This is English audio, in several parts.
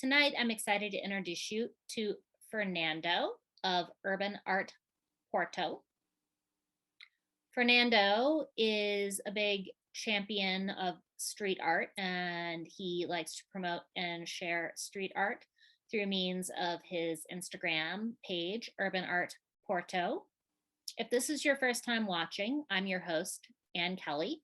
tonight I'm excited to introduce you to Fernando of Urban Art Porto. Fernando is a big champion of street art, and he likes to promote and share street art through means of his Instagram page, Urban Art Porto. If this is your first time watching, I'm your host, Ann Kelly.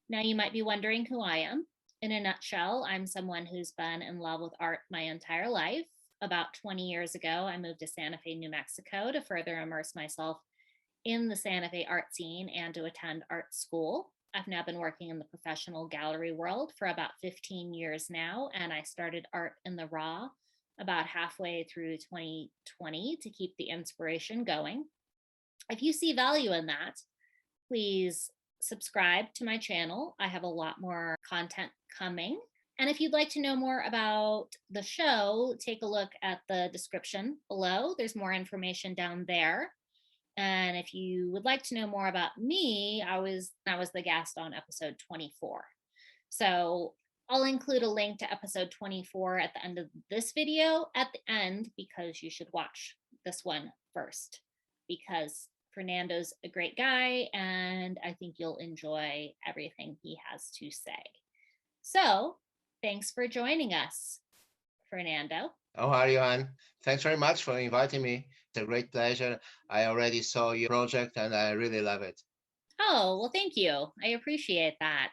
Now you might be wondering who I am. In a nutshell, I'm someone who's been in love with art my entire life. About 20 years ago, I moved to Santa Fe, New Mexico to further immerse myself in the Santa Fe art scene and to attend art school. I've now been working in the professional gallery world for about 15 years now, and I started art in the raw about halfway through 2020 to keep the inspiration going. If you see value in that, please subscribe to my channel. I have a lot more content coming. And if you'd like to know more about the show, take a look at the description below. There's more information down there. And if you would like to know more about me, I was the guest on episode 24. So I'll include a link to episode 24 at the end of this video at the end, because you should watch this one first, because Fernando's a great guy and I think you'll enjoy everything he has to say. So thanks for joining us, Fernando. Oh, how are you, Anne? Thanks very much for inviting me. It's a great pleasure. I already saw your project and I really love it. Oh, well, thank you. I appreciate that.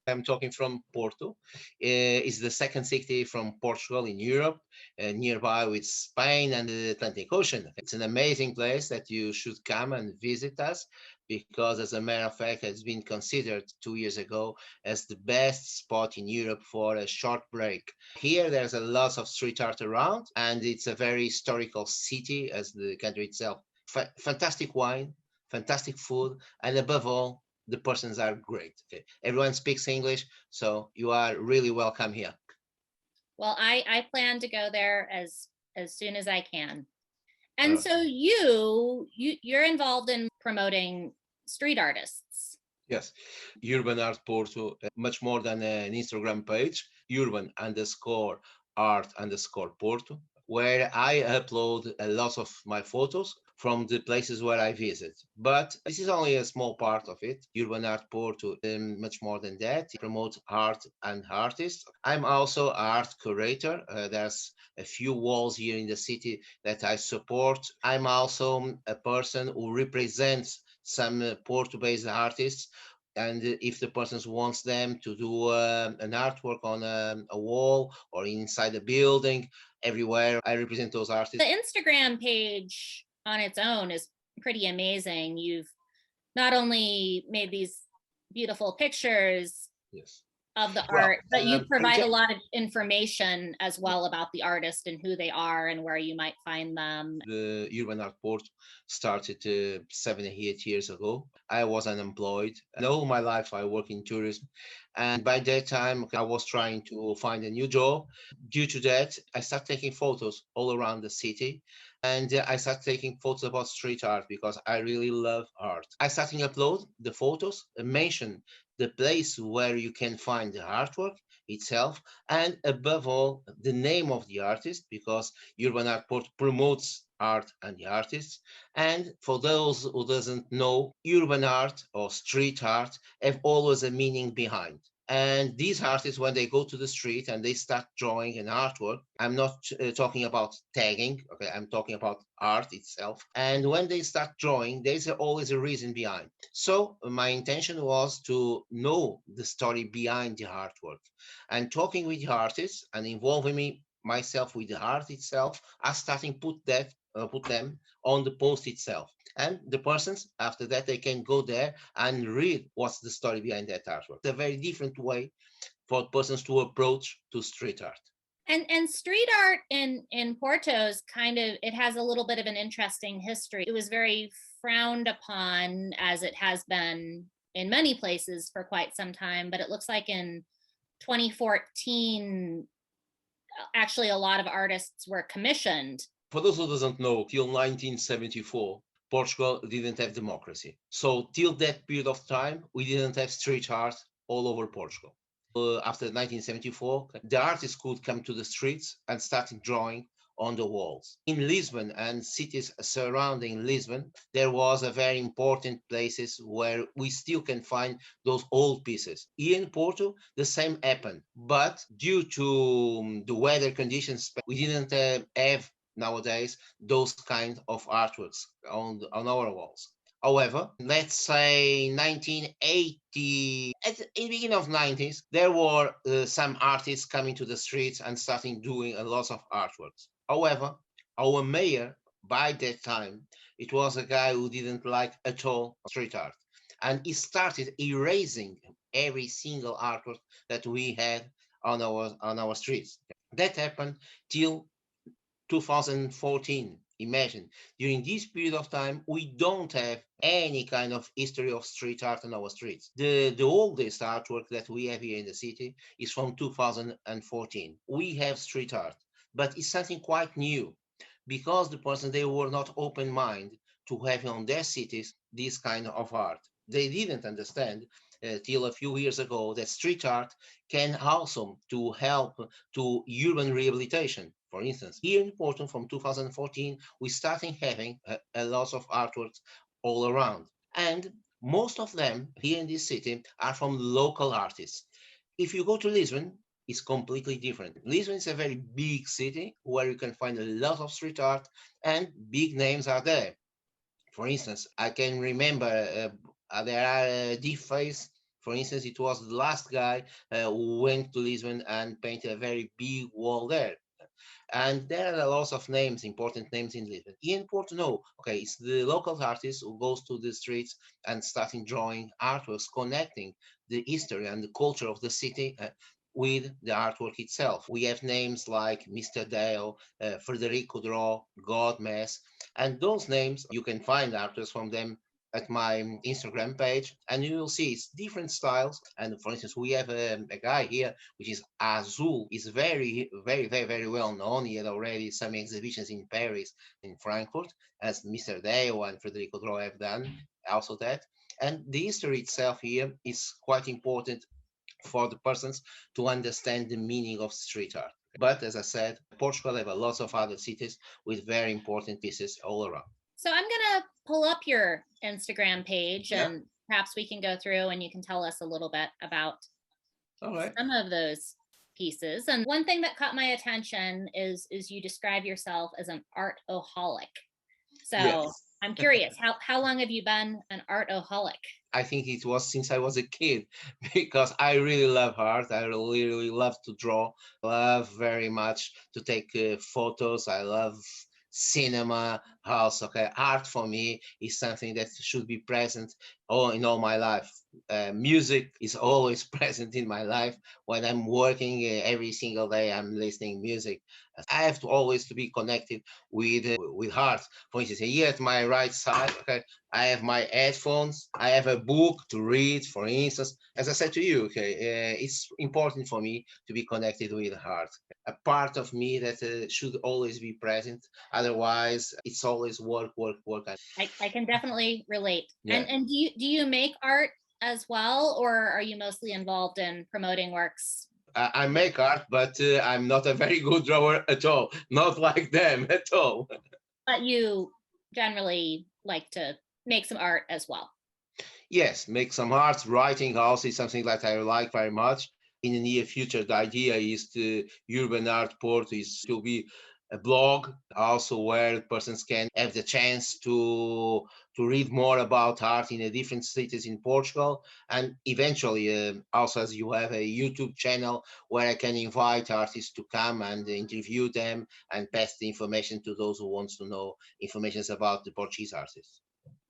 I'm talking from Porto. It's the second city from Portugal in Europe, nearby with Spain and the Atlantic Ocean. It's an amazing place that you should come and visit us, because as a matter of fact, it's been considered 2 years ago as the best spot in Europe for a short break. Here, there's a lot of street art around, and it's a very historical city as the country itself. Fantastic wine, fantastic food, and above all, the persons are great. Okay, everyone speaks English, so you are really welcome here. Well, I plan to go there as soon as I can. And so you're involved in promoting street artists. Yes, Urban Art Porto, much more than an Instagram page, urban_art_Porto, where I upload a lot of my photos from the places where I visit. But this is only a small part of it. Urban Art Porto, much more than that. It promotes art and artists. I'm also an art curator. There's a few walls here in the city that I support. I'm also a person who represents some Porto-based artists. And if the person wants them to do an artwork on a wall or inside a building, everywhere, I represent those artists. The Instagram page on its own is pretty amazing. You've not only made these beautiful pictures of the art, but you provide a lot of information as well about the artist and who they are and where you might find them. The Urban Art Porto started 7 or 8 years ago. I was unemployed, and all my life I work in tourism. And by that time, I was trying to find a new job. Due to that, I started taking photos all around the city. And I started taking photos about street art because I really love art. I started to upload the photos, mention the place where you can find the artwork itself, and above all, the name of the artist, because Urban Art Porto promotes art and the artists. And for those who doesn't know, urban art or street art have always a meaning behind. And these artists, when they go to the street and they start drawing an artwork, I'm not talking about tagging, okay, I'm talking about art itself. And when they start drawing, there's always a reason behind. So my intention was to know the story behind the artwork. And talking with the artists and involving myself with the art itself, I started to put them on the post itself. And the persons, after that, they can go there and read what's the story behind that artwork. It's a very different way for persons to approach to street art. And street art in Porto is it has a little bit of an interesting history. It was very frowned upon, as it has been in many places for quite some time, but it looks like in 2014, actually a lot of artists were commissioned. For those who doesn't know, till 1974, Portugal didn't have democracy. So till that period of time, we didn't have street art all over Portugal. after 1974, the artists could come to the streets and start drawing on the walls. In Lisbon and cities surrounding Lisbon, there was a very important places where we still can find those old pieces. Here in Porto, the same happened, but due to the weather conditions, we didn't have nowadays those kind of artworks on our walls. However, let's say 1980, in the beginning of 90s, there were some artists coming to the streets and starting doing a lot of artworks. However, our mayor by that time, it was a guy who didn't like at all street art. And he started erasing every single artwork that we had on our streets. That happened till 2014. Imagine, during this period of time, we don't have any kind of history of street art on our streets. The oldest artwork that we have here in the city is from 2014. We have street art, but it's something quite new because the person, they were not open minded to have on their cities this kind of art. They didn't understand till a few years ago that street art can also to help to urban rehabilitation. For instance, here in Porto from 2014, we started having a lot of artworks all around. And most of them here in this city are from local artists. If you go to Lisbon, it's completely different. Lisbon is a very big city where you can find a lot of street art and big names are there. For instance, I can remember there are deep face. For instance, it was the last guy who went to Lisbon and painted a very big wall there. And there are lots of names, important names in Lisbon. In Porto, no. Okay, it's the local artist who goes to the streets and starting drawing artworks, connecting the history and the culture of the city with the artwork itself. We have names like Mr. Dale, Frederico Draw, God Mess, and those names you can find artworks from them at my Instagram page, and you will see it's different styles. And for instance, we have a guy here which is Hazul. Is very, very, very, very well known. He had already some exhibitions in Paris, in Frankfurt, as Mr. Dale and Federico Draw have done. Also that, and the history itself here is quite important for the persons to understand the meaning of street art. But as I said, Portugal have a lot of other cities with very important pieces all around. So I'm going to pull up your Instagram page and perhaps we can go through and you can tell us a little bit about some of those pieces. And one thing that caught my attention is you describe yourself as an artaholic. So I'm curious, how long have you been an artaholic? I think it was since I was a kid because I really love art. I really love to draw. I love very much to take photos. I love cinema house. Okay, art for me is something that should be present in all my life. Music is always present in my life. When I'm working every single day, I'm listening music. I have to always to be connected with art. For instance, here at my right side, okay, I have my headphones. I have a book to read. For instance, as I said to you, okay, it's important for me to be connected with art. A part of me that should always be present. Otherwise, it's always work, work, work. I can definitely relate. Yeah. And do you make art as well, or are you mostly involved in promoting works? I make art, but I'm not a very good drawer at all. Not like them at all. But you generally like to make some art as well. Yes, make some art. Writing also is something that I like very much. In the near future, the idea is to urban art Porto is to be a blog also where persons can have the chance to read more about art in the different cities in Portugal, and eventually also as you have a YouTube channel where I can invite artists to come and interview them and pass the information to those who wants to know information about the Portuguese artists.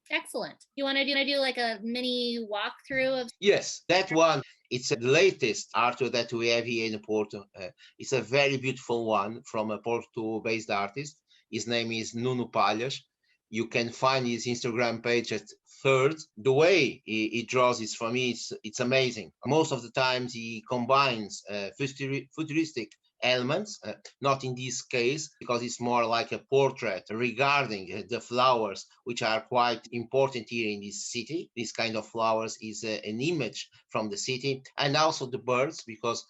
Excellent. You want to do like a mini walkthrough of? Yes, that one. It's the latest artwork that we have here in Porto. It's a very beautiful one from a Porto-based artist. His name is Nuno Palhas. You can find his Instagram page at Third. The way he draws is, for me, it's amazing. Most of the times he combines futuristic elements, not in this case, because it's more like a portrait regarding the flowers, which are quite important here in this city. This kind of flowers is an image from the city, and also the birds, because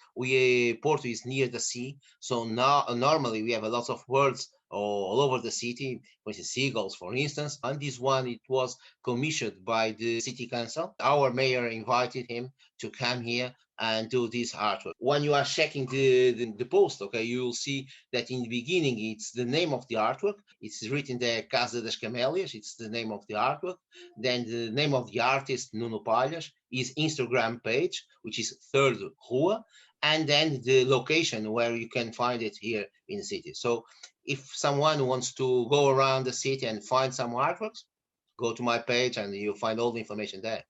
Porto is near the sea, so now normally we have a lot of birds all over the city, with seagulls, for instance. And this one, it was commissioned by the city council. Our mayor invited him to come here and do this artwork. When you are checking the post, okay, you will see that in the beginning it's the name of the artwork. It's written there, Casa das Camélias. It's the name of the artwork. Then the name of the artist, Nuno Palhas, his Instagram page, which is Third Rua, and then the location where you can find it here in the city. So if someone wants to go around the city and find some artworks, go to my page and you'll find all the information there.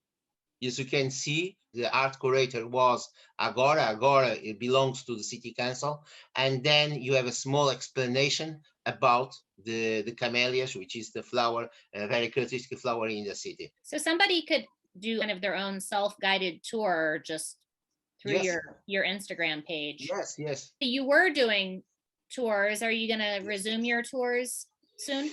As you can see, the art curator was Agora. Agora, it belongs to the city council. And then you have a small explanation about the camellias, which is the flower, a very characteristic flower in the city. So somebody could do kind of their own self-guided tour just through Yes. your Instagram page. Yes. You were doing tours. Are you going to resume your tours soon?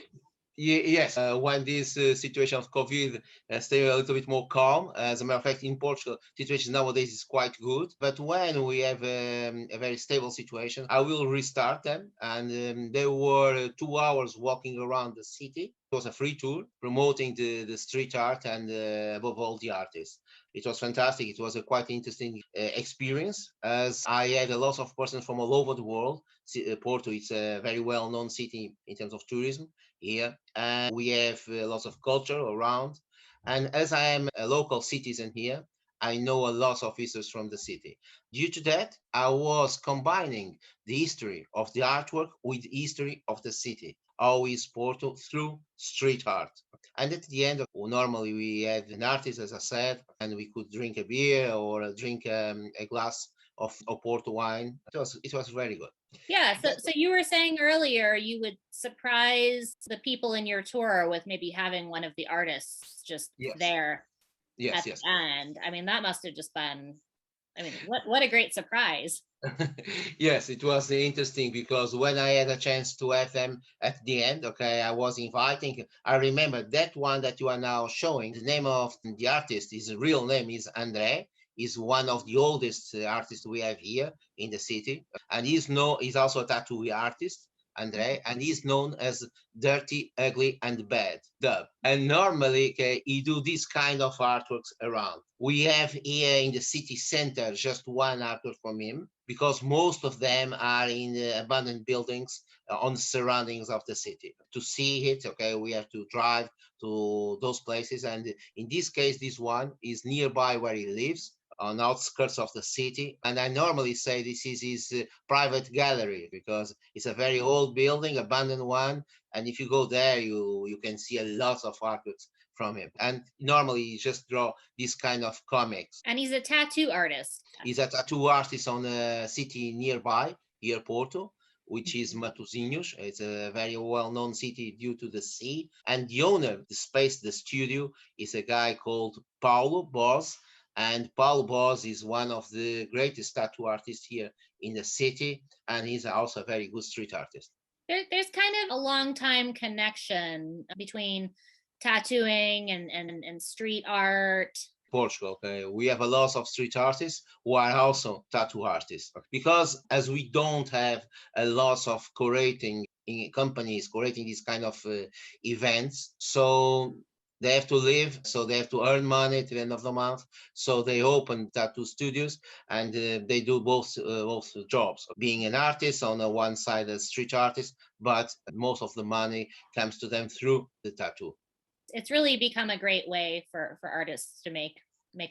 Yes, when this situation of COVID stay a little bit more calm. As a matter of fact, in Portugal, situation nowadays is quite good. But when we have a very stable situation, I will restart them. And there were 2 hours walking around the city. It was a free tour promoting the street art and above all the artists. It was fantastic. It was a quite interesting experience, as I had a lot of persons from all over the world. Porto is a very well-known city in terms of tourism here, and we have lots of culture around. And as I am a local citizen here, I know a lot of visitors from the city. Due to that, I was combining the history of the artwork with the history of the city. How is Porto through street art? And at the end, normally we had an artist, as I said, and we could drink a beer or drink a glass of Porto wine. It was very good. Yeah. So you were saying earlier you would surprise the people in your tour with maybe having one of the artists just there at the end. I mean, that must have just been, I mean, what a great surprise. Yes, it was interesting because when I had a chance to have them at the end, okay, I was inviting. I remember that one that you are now showing. The name of the artist, his real name is André. Is one of the oldest artists we have here in the city, and he's also a tattoo artist, André, and he's known as Dirty, Ugly, and Bad Dub. And normally, okay, he do this kind of artworks around. We have here in the city center just one artwork from him, because most of them are in the abandoned buildings on the surroundings of the city. To see it, okay, we have to drive to those places. And in this case, this one is nearby where he lives, on outskirts of the city. And I normally say this is his private gallery, because it's a very old building, abandoned one. And if you go there, you can see a lot of artworks from him. And normally he just draw this kind of comics. And he's a tattoo artist. He's a tattoo artist on a city nearby, here Porto, which is Matosinhos. It's a very well-known city due to the sea. And the owner of the space, the studio, is a guy called Paulo Bos. And Paulo Bos is one of the greatest tattoo artists here in the city, and he's also a very good street artist. There's kind of a long time connection between tattooing and street art. Portugal, okay, we have a lot of street artists who are also tattoo artists, because as we don't have a lot of curating companies curating these kind of events, so they have to live, so they have to earn money at the end of the month. So they open tattoo studios, and they do both jobs. Being an artist on the one side, a street artist, but most of the money comes to them through the tattoo. It's really become a great way for artists to make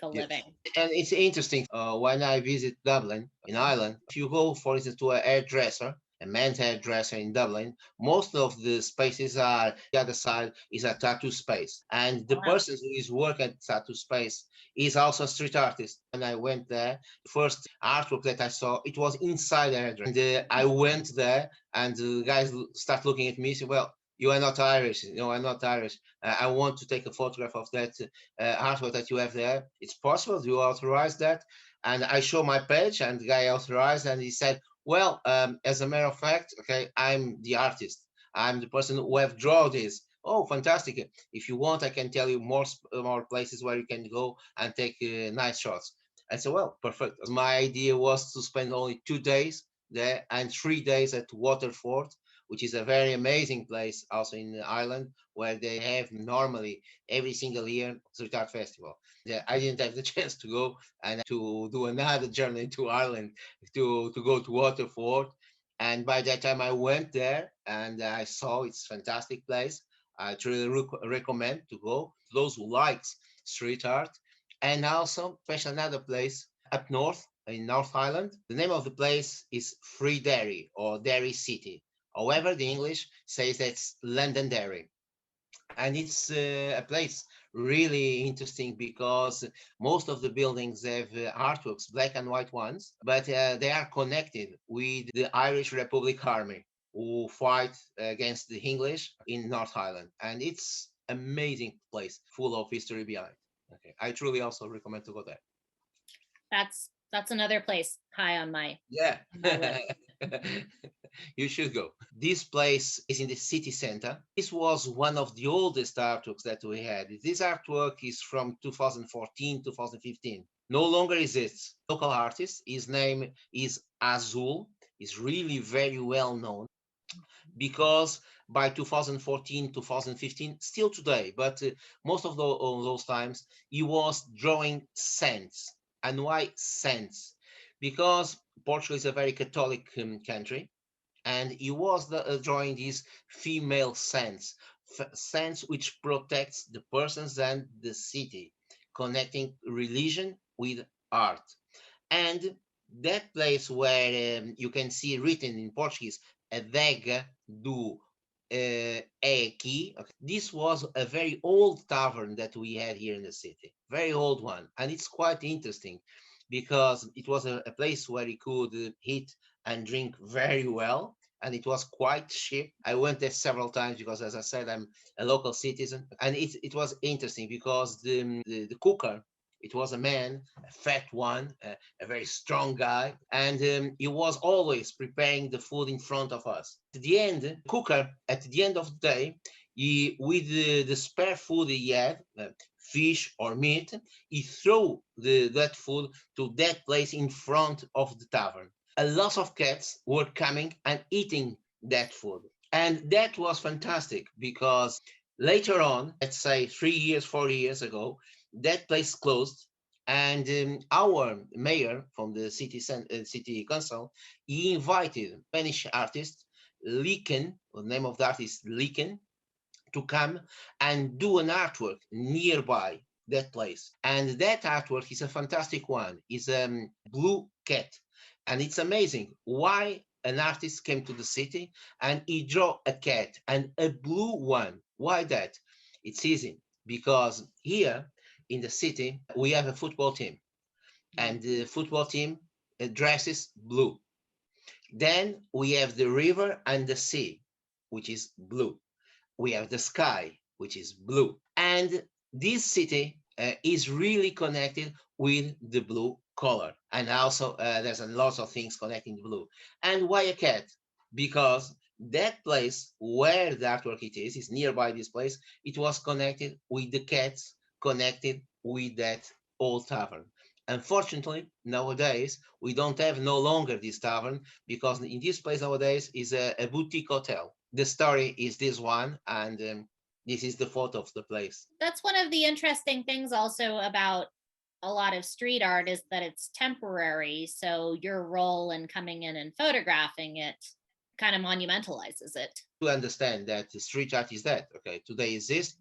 a living. And it's interesting, when I visit Dublin in Ireland, if you go, for instance, to a hairdresser, a men's hairdresser in Dublin, most of the spaces are, the other side is a tattoo space. And the person who is working at tattoo space is also a street artist. And I went there, first artwork that I saw, it was inside the hairdresser. And I went there, and the guys start looking at me and say, well, you are not Irish. No, I'm not Irish. I want to take a photograph of that artwork that you have there. It's possible. Do you authorize that? And I show my page, and the guy authorized, and he said, Well, as a matter of fact, okay, I'm the artist. I'm the person who have drawn this. Oh, fantastic! If you want, I can tell you more places where you can go and take nice shots. I said, well, perfect. My idea was to spend only 2 days there and 3 days at Waterford, which is a very amazing place also in Ireland, where they have normally every single year street art festival. Yeah, I didn't have the chance to go and to do another journey to Ireland to go to Waterford. And by that time, I went there and I saw it's a fantastic place. I truly recommend to go. Those who likes street art, and also special another place up north in North Island. The name of the place is Free Derry or Derry City. However, the English says that's Londonderry, and it's a place really interesting because most of the buildings have artworks, black and white ones, but they are connected with the Irish Republic Army who fight against the English in North Ireland, and it's amazing place full of history behind. Okay, I truly also recommend to go there. That's another place high on my Yeah. list. You should go. This place is in the city center. This was one of the oldest artworks that we had. This artwork is from 2014, 2015. No longer exists. Local artist, his name is Hazul, is really very well known because by 2014, 2015, still today, but most of those times, he was drawing saints. And why saints? Because Portugal is a very Catholic country, and he was drawing these female saints, saints which protects the persons and the city, connecting religion with art. And that place where you can see written in Portuguese, adega do aqui. Okay. This was a very old tavern that we had here in the city, very old one, and it's quite interesting because it was a place where you could eat and drink very well, and it was quite cheap. I went there several times because, as I said, I'm a local citizen, and it was interesting because the cooker, it was a man, a fat one, a very strong guy, and he was always preparing the food in front of us. At the end, cooker, at the end of the day, with the spare food he had, fish or meat, he threw that food to that place in front of the tavern. A lot of cats were coming and eating that food. And that was fantastic because later on, let's say 3 years, 4 years ago, that place closed, and our mayor from the city council, he invited Spanish artist Liken, the name of the artist Liken, to come and do an artwork nearby that place. And that artwork is a fantastic one. It's a blue cat, and it's amazing why an artist came to the city and he drew a cat and a blue one. Why that? It's easy because here in the city we have a football team, and the football team dresses blue. Then we have the river and the sea, which is blue. We have the sky, which is blue. And this city is really connected with the blue color. And also there's a lot of things connecting the blue. And why a cat? Because that place where the artwork it is nearby this place. It was connected with the cats, connected with that old tavern. Unfortunately, nowadays we don't have no longer this tavern because in this place nowadays is a boutique hotel. The story is this one, and this is the photo of the place. That's one of the interesting things also about a lot of street art is that it's temporary. So your role in coming in and photographing it kind of monumentalizes it. To understand that the street art is that, okay, today exists,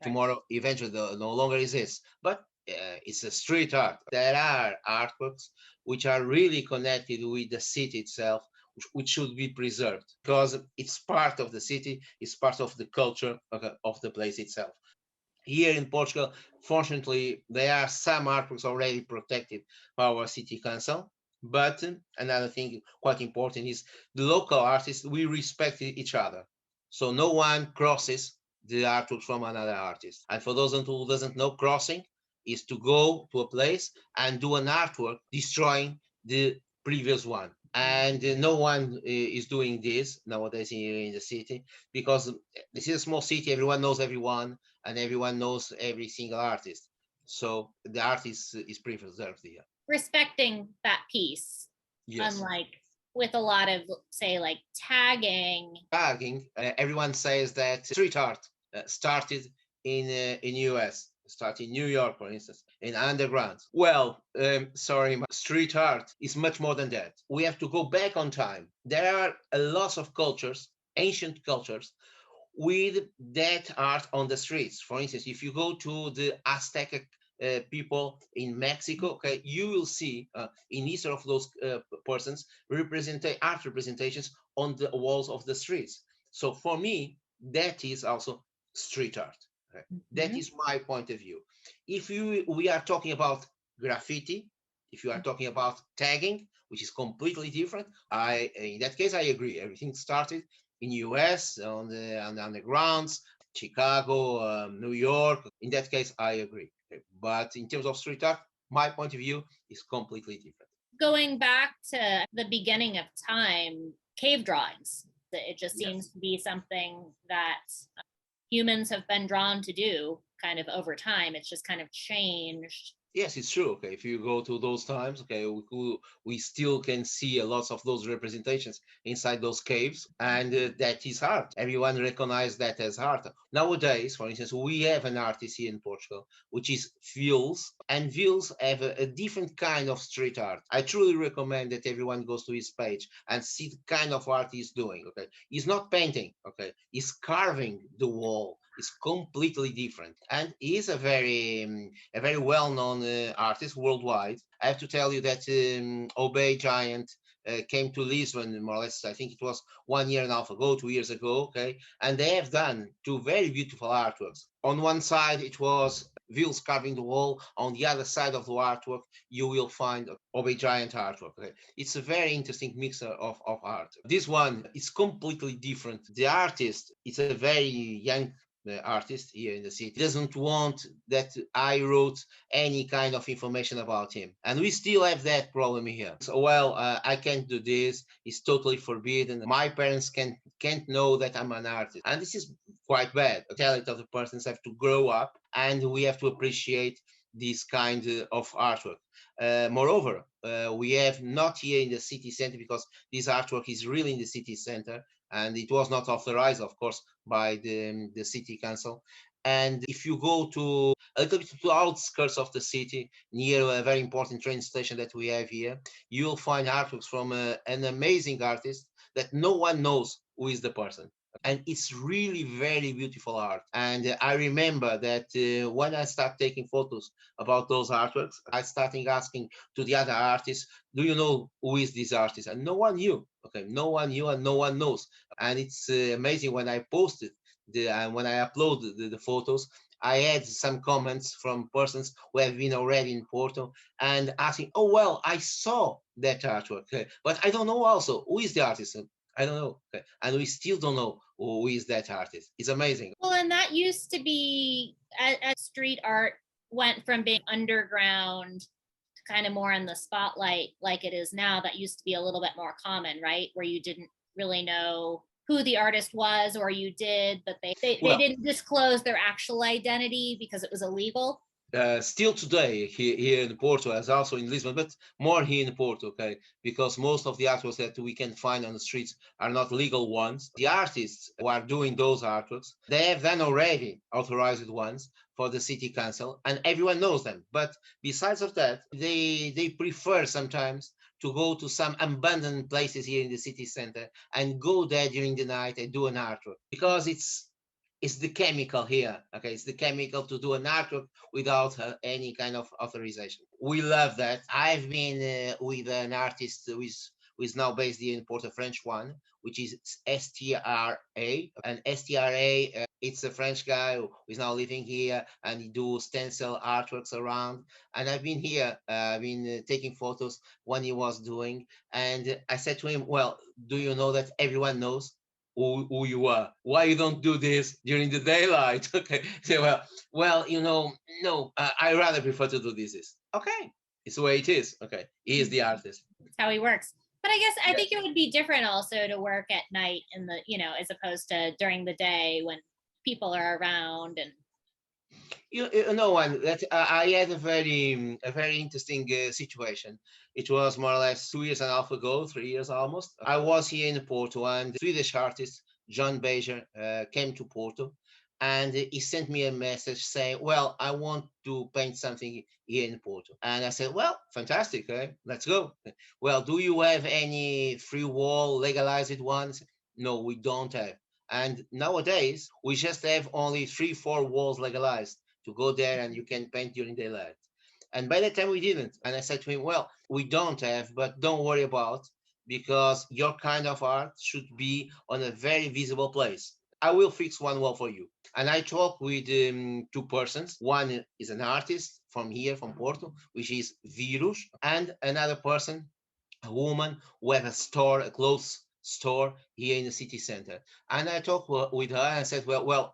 tomorrow eventually no longer exists, but it's a street art. There are artworks which are really connected with the city itself, which should be preserved because it's part of the city, it's part of the culture of the place itself. Here in Portugal, fortunately, there are some artworks already protected by our city council. But another thing quite important is the local artists, we respect each other. So no one crosses the artwork from another artist. And for those who doesn't know, crossing is to go to a place and do an artwork destroying the previous one. And no one is doing this nowadays here in the city, because this is a small city. Everyone knows everyone, and everyone knows every single artist. So the artist is preserved here. Respecting that piece, Yes. unlike with a lot of, say, like tagging. Everyone says that street art started in US, started in New York, for instance, in underground. Well, sorry, street art is much more than that. We have to go back on time. There are a lot of cultures, ancient cultures, with that art on the streets. For instance, if you go to the Aztec people in Mexico, okay, you will see in each of those persons art representations on the walls of the streets. So for me, that is also street art. Okay? That is my point of view. If we are talking about graffiti, if you are talking about tagging, which is completely different, in that case I agree. Everything started in US on the grounds, Chicago, New York. In that case, I agree. Okay. But in terms of street art, my point of view is completely different. Going back to the beginning of time, cave drawings. It just seems to be something that humans have been drawn to do kind of over time. It's just kind of changed. Yes, it's true. Okay, if you go to those times, okay, we still can see a lot of those representations inside those caves, and that is art. Everyone recognizes that as art. Nowadays, for instance, we have an artist here in Portugal, which is Vils, and Vils have a different kind of street art. I truly recommend that everyone goes to his page and see the kind of art he's doing. Okay, he's not painting. Okay, he's carving the wall. It's completely different, and he's a very well-known artist worldwide. I have to tell you that Obey Giant came to Lisbon more or less. I think it was 1 year and a half ago, 2 years ago. Okay, and they have done two very beautiful artworks. On one side, it was Vils carving the wall. On the other side of the artwork, you will find Obey Giant artwork. Okay, it's a very interesting mixer of art. This one is completely different. The artist is a very young artist here in the city, doesn't want that I wrote any kind of information about him, and we still have that problem here. So, well, I can't do this, it's totally forbidden, my parents can't know that I'm an artist, and this is quite bad. The talent of the persons have to grow up, and we have to appreciate this kind of artwork. Moreover, we have not here in the city center, because this artwork is really in the city center, and it was not authorized, of course, by the city council. And if you go to a little bit to the outskirts of the city, near a very important train station that we have here, you'll find artworks from an amazing artist that no one knows who is the person. And it's really very beautiful art. And I remember that when I start taking photos about those artworks, I started asking to the other artists, do you know who is this artist? And no one knew. Okay, no one knew and no one knows. And it's amazing when I posted when I uploaded the photos, I had some comments from persons who have been already in Porto and asking, oh, well, I saw that artwork, but I don't know also who is the artist. I don't know. Okay. And we still don't know who is that artist. It's amazing. Well, and that used to be, as street art went from being underground to kind of more in the spotlight like it is now, that used to be a little bit more common, right? Where you didn't really know who the artist was, or you did, but they didn't disclose their actual identity because it was illegal. Still today here in Porto, as also in Lisbon, but more here in Porto, okay, because most of the artworks that we can find on the streets are not legal ones. The artists who are doing those artworks, they have then already authorized ones for the city council, and everyone knows them. But besides of that, they prefer sometimes to go to some abandoned places here in the city center and go there during the night and do an artwork, because it's the chemical here. Okay, it's the chemical to do an artwork without any kind of authorization. We love that. I've been with an artist who is now based here in Porto, French one, which is STRA. And STRA, it's a French guy who is now living here, and he do stencil artworks around. And I've been here, I've been taking photos when he was doing. And I said to him, well, do you know that everyone knows who you are? Why you don't do this during the daylight? Okay. Say, well, no, I rather prefer to do this. Okay. It's the way it is. Okay. He is the artist. That's how he works. But I guess I Yeah. think it would be different also to work at night in the, as opposed to during the day when people are around and You know, one that I had a very interesting situation. It was more or less 2 years and a half ago, 3 years almost. I was here in Porto, and the Swedish artist John Bejer came to Porto, and he sent me a message saying, "Well, I want to paint something here in Porto." And I said, "Well, fantastic, let's go." Well, do you have any free wall legalized ones? No, we don't have. And nowadays, we just have only three, four walls legalized to go there and you can paint during daylight. And by that time we didn't. And I said to him, well, we don't have, but don't worry about, because your kind of art should be on a very visible place. I will fix one wall for you. And I talked with two persons. One is an artist from here, from Porto, which is Virus, and another person, a woman who have a store, a clothes store here in the city center. And I talked with her and I said,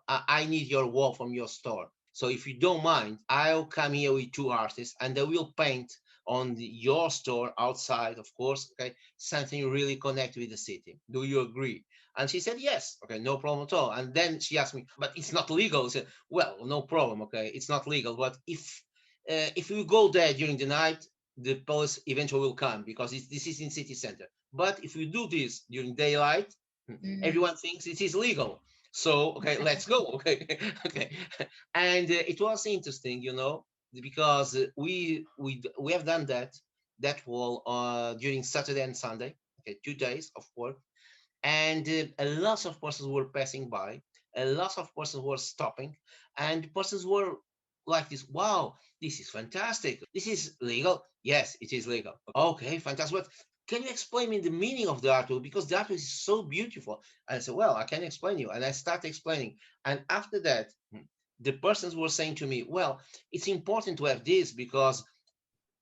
I need your wall from your store. So if you don't mind, I'll come here with two artists and they will paint on your store outside, of course, okay, something really connected with the city. Do you agree? And she said, yes, okay, no problem at all. And then she asked me, but it's not legal. I said, well, no problem, okay, it's not legal. But if we go there during the night, the police eventually will come because this is in city center. But if we do this during daylight, mm, everyone thinks it is legal. So okay, let's go. Okay, okay. And it was interesting, because we have done that wall during Saturday and Sunday. Okay, 2 days of work, and a lot of persons were passing by, a lot of persons were stopping, and persons were like this, wow, this is fantastic, this is legal. Yes, it is legal. Okay, fantastic, but can you explain me the meaning of the artwork, because the artwork is so beautiful? And I said, well, I can explain you, and I start explaining. And after that, the persons were saying to me, well, it's important to have this because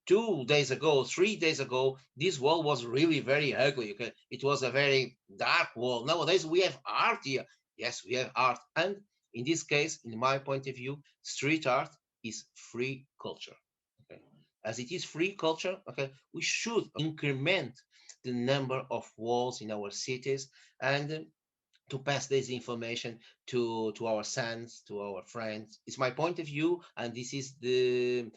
2 days ago, 3 days ago, this wall was really very ugly. Okay? It was a very dark wall. Nowadays, we have art here. Yes, we have art. And in this case, in my point of view, street art is free culture. Okay? As it is free culture, okay, we should increment the number of walls in our cities and to pass this information to our sons, to our friends. It's my point of view, and this is the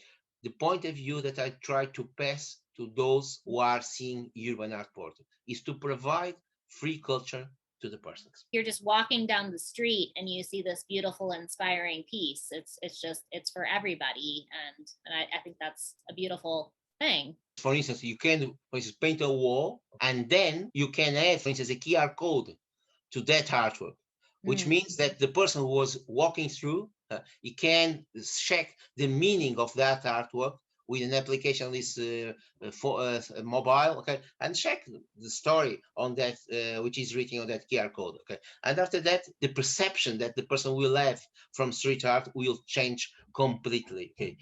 point of view that I try to pass to those who are seeing urban art Porto, is to provide free culture to the persons. you're just walking down the street and you see this beautiful, inspiring piece. It's for everybody, and I think that's a beautiful thing. For instance, you can, for instance, paint a wall, and then you can add, for instance, a QR code to that artwork, which Mm. means that the person who was walking through, he can check the meaning of that artwork with an application, this for mobile, okay, and check the story on that, which is written on that QR code, okay. And after that, the perception that the person will have from street art will change completely, okay.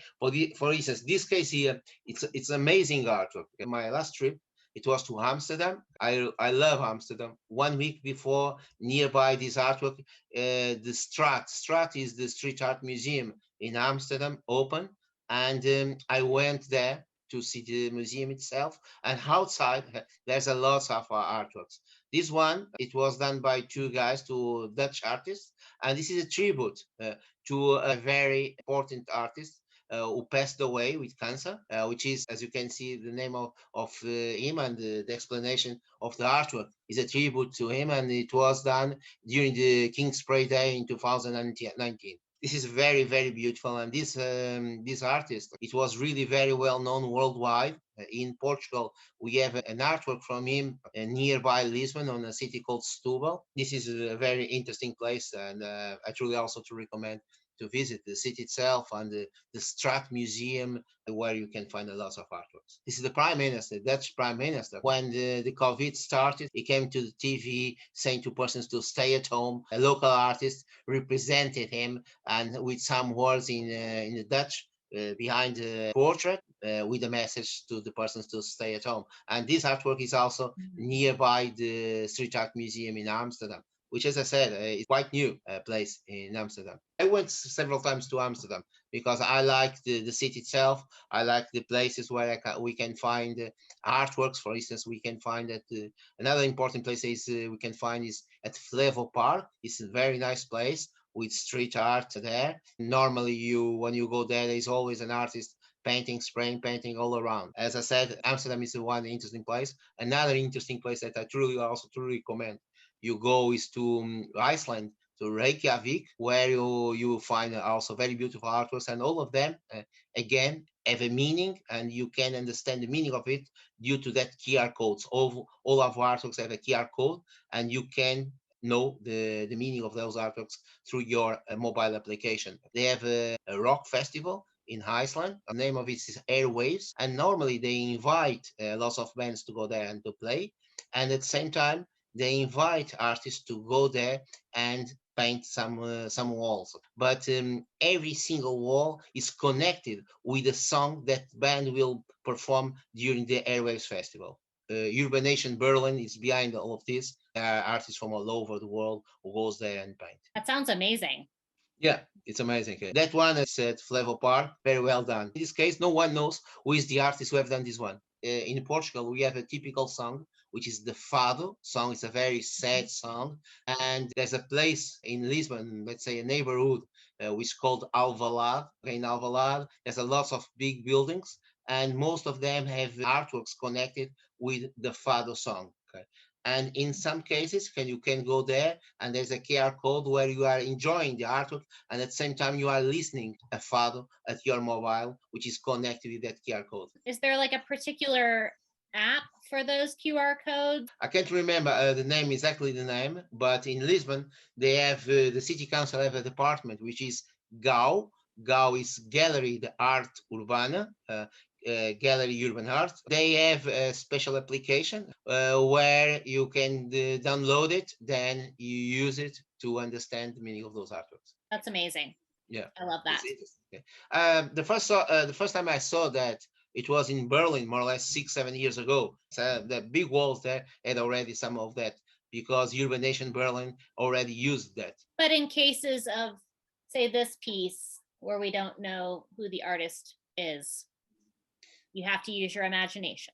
For instance, this case here, it's amazing artwork. Okay? My last trip, it was to Amsterdam. I love Amsterdam. 1 week before, nearby this artwork, the Strat is the street art museum in Amsterdam, open, and I went there to see the museum itself. And outside, there's a lot of artworks. This one, it was done by two guys, two Dutch artists, and this is a tribute to a very important artist who passed away with cancer, which is, as you can see, the name of him, and the explanation of the artwork is a tribute to him, and it was done during the King's Spray Day in 2019. This is very, very beautiful, and this artist, it was really very well known worldwide. In Portugal, we have an artwork from him nearby Lisbon, on a city called Setúbal. This is a very interesting place, and I truly also to recommend to visit the city itself, and the Strat Museum, where you can find a lot of artworks. This is the Prime Minister, Dutch Prime Minister. When the COVID started, he came to the TV saying to persons to stay at home. A local artist represented him, and with some words in the Dutch, behind the portrait, with a message to the persons to stay at home. And this artwork is also nearby the Street Art Museum in Amsterdam, which, as I said, is quite new place in Amsterdam. I went several times to Amsterdam because I like the city itself. I like the places where we can find artworks. For instance, we can find that another important place is we can find is at Flevo Park. It's a very nice place with street art there. Normally, when you go there, there's always an artist painting, spraying painting all around. As I said, Amsterdam is one interesting place. Another interesting place that I truly recommend you go is to Iceland, to Reykjavik, where you find also very beautiful artworks, and all of them again have a meaning, and you can understand the meaning of it due to that QR codes. All of our artworks have a QR code, and you can know the meaning of those artworks through your mobile application. They have a rock festival in Iceland. The name of it is Airwaves, and normally they invite lots of bands to go there and to play, and at the same time they invite artists to go there and paint some walls. But every single wall is connected with a song that band will perform during the Airwaves Festival. Urban Nation Berlin is behind all of this. There are artists from all over the world who goes there and paint. That sounds amazing. Yeah, it's amazing. That one is at Flevo Park, very well done. In this case, no one knows who is the artist who have done this one. In Portugal, we have a typical song, which is the Fado song. It's a very sad song. And there's a place in Lisbon, let's say a neighborhood, which is called Alvalade. Okay, in Alvalade, there's a lot of big buildings, and most of them have artworks connected with the Fado song. Okay. And in some cases, you can go there and there's a QR code where you are enjoying the artwork and at the same time you are listening a fado at your mobile, which is connected with that QR code. Is there like a particular app for those QR codes? I can't remember the name, exactly the name, but in Lisbon, they have, the city council have a department, which is GAU. GAU is Gallery de Arte Urbana, Gallery Urban Art. They have a special application where you can download it, then you use it to understand the meaning of those artworks. That's amazing. Yeah, I love that. Okay. The first time I saw that, it was in Berlin, more or less 6-7 years ago. So the big walls there had already some of that because Urban Nation Berlin already used that. But in cases of, say, this piece where we don't know who the artist is, you have to use your imagination.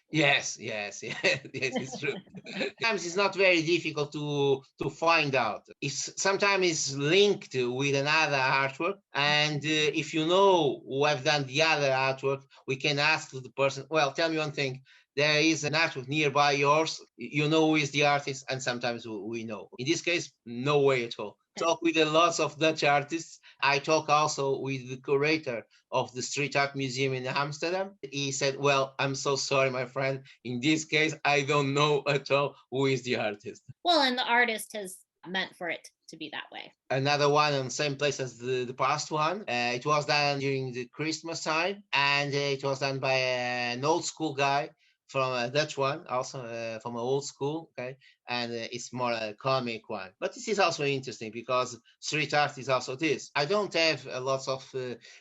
Yes, it's true. Sometimes it's not very difficult to find out. Sometimes it's linked with another artwork, and if you know who have done the other artwork, we can ask the person, well, tell me one thing. There is an artwork nearby yours, you know who is the artist, and sometimes we know. In this case, no way at all. Talk with a lots of Dutch artists. I talk also with the curator of the Street Art Museum in Amsterdam. He said, well, I'm so sorry, my friend. In this case, I don't know at all who is the artist. Well, and the artist has meant for it to be that way. Another one on the same place as the past one. It was done during the Christmas time, and it was done by an old school guy from a Dutch one, also from an old school, okay, and it's more a comic one. But this is also interesting because street art is also this. I don't have a lot of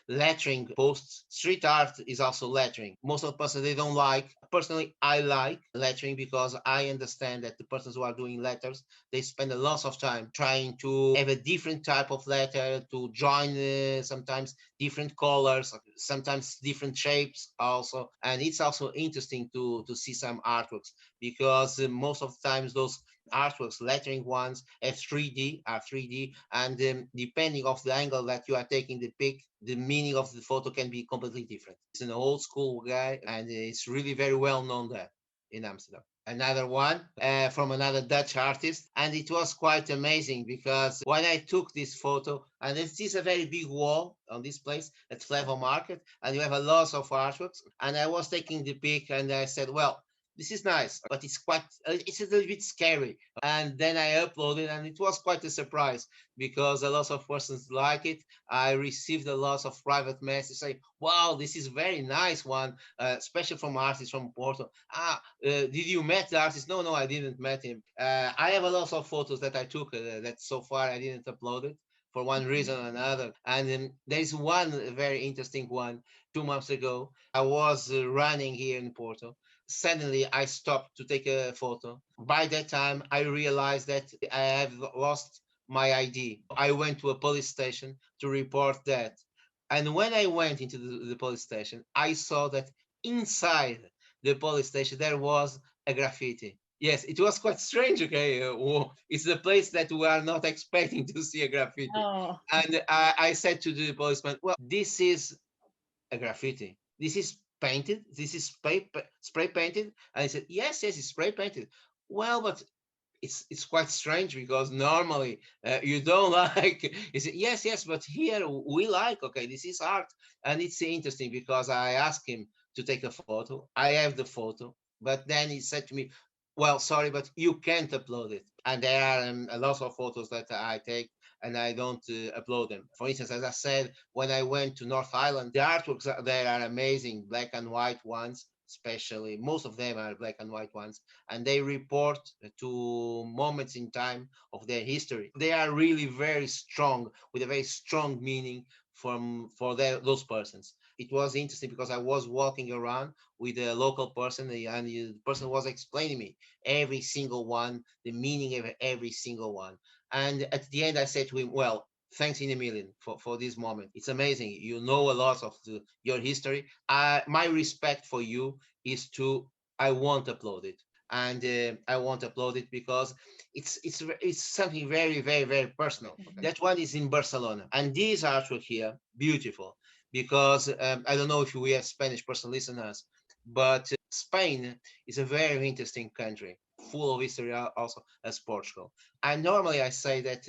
lettering posts. Street art is also lettering. Most of the persons they don't like. Personally, I like lettering because I understand that the persons who are doing letters, they spend a lot of time trying to have a different type of letter, to join sometimes different colors, sometimes different shapes also. And it's also interesting to see some artworks because most of the times those artworks, lettering ones, are 3D, and depending of the angle that you are taking the pic, the meaning of the photo can be completely different. It's an old school guy, and it's really very well known there in Amsterdam. Another one from another Dutch artist, and it was quite amazing because when I took this photo, and it is a very big wall on this place at Flevo Market, and you have a lot of artworks, and I was taking the pic, and I said, well, this is nice, but it's a little bit scary. And then I uploaded, and it was quite a surprise because a lot of persons like it. I received a lot of private messages say, wow, this is very nice one, especially from artists from Porto. Did you met the artist? No, I didn't met him. I have a lot of photos that I took that so far I didn't upload it for one reason or another. And there's one very interesting one. 2 months ago, I was running here in Porto. suddenly I stopped to take a photo. By that time, I realized that I have lost my ID. I went to a police station to report that. And when I went into the police station, I saw that inside the police station there was a graffiti. Yes, it was quite strange. Okay, it's the place that we are not expecting to see a graffiti. Oh, And I said to the policeman, "Well, this is a graffiti. This is painted. This is spray painted." And he said, "Yes, yes, it's spray painted." Well, but it's quite strange because normally you don't like. He said, "Yes, yes, but here we like. Okay, this is art." And it's interesting because I asked him to take a photo. I have the photo, but then he said to me, "Well, sorry, but you can't upload it." And there are a lot of photos that I take and I don't upload them. For instance, as I said, when I went to North Island, the artworks there are amazing, black and white ones, especially. Most of them are black and white ones, and they report to moments in time of their history. They are really very strong, with a very strong meaning for those persons. It was interesting because I was walking around with a local person, and the person was explaining me every single one, the meaning of every single one. And at the end, I said to him, "Well, thanks in a million for this moment. It's amazing. You know a lot of your history. My respect for you is to, I won't upload it. And I won't upload it because it's something very, very, very personal. Okay. That one is in Barcelona. And these artwork here, beautiful, because I don't know if we have Spanish person listeners, but Spain is a very interesting country, full of history also as Portugal. And normally I say that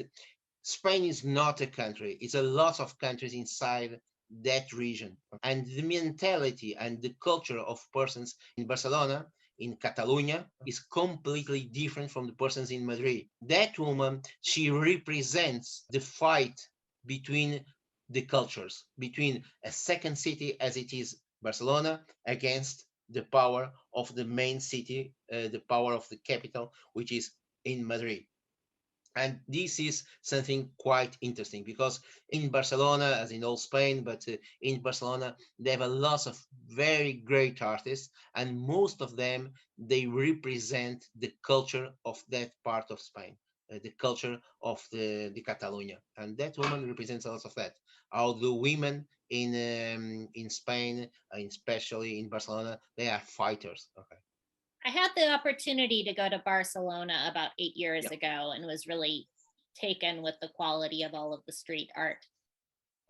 Spain is not a country, it's a lot of countries inside that region. And the mentality and the culture of persons in Barcelona, in Catalonia, is completely different from the persons in Madrid. That woman, she represents the fight between the cultures, between a second city as it is Barcelona against the power of the main city, the power of the capital, which is in Madrid. And this is something quite interesting because in Barcelona, as in all Spain, but in Barcelona, they have a lot of very great artists, and most of them they represent the culture of that part of Spain, the culture of the Catalonia, and that woman represents a lot of that. All the women in Spain, especially in Barcelona, they are fighters. Okay. I had the opportunity to go to Barcelona about 8 years Yeah. ago and was really taken with the quality of all of the street art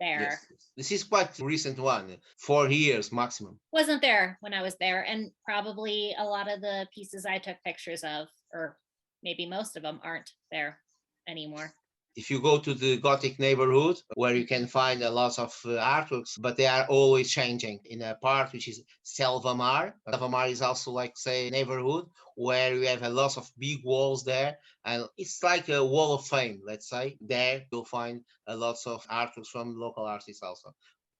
Yes, there. yes. This is quite recent one, 4 years maximum. Wasn't there when I was there, and probably a lot of the pieces I took pictures of, or maybe most of them, aren't there anymore. If you go to the Gothic neighborhood, where you can find a lot of artworks, but they are always changing. In a part which is Selvamar, Selvamar is also like say neighborhood where you have a lot of big walls there, and it's like a wall of fame. Let's say there you'll find a lot of artworks from local artists also.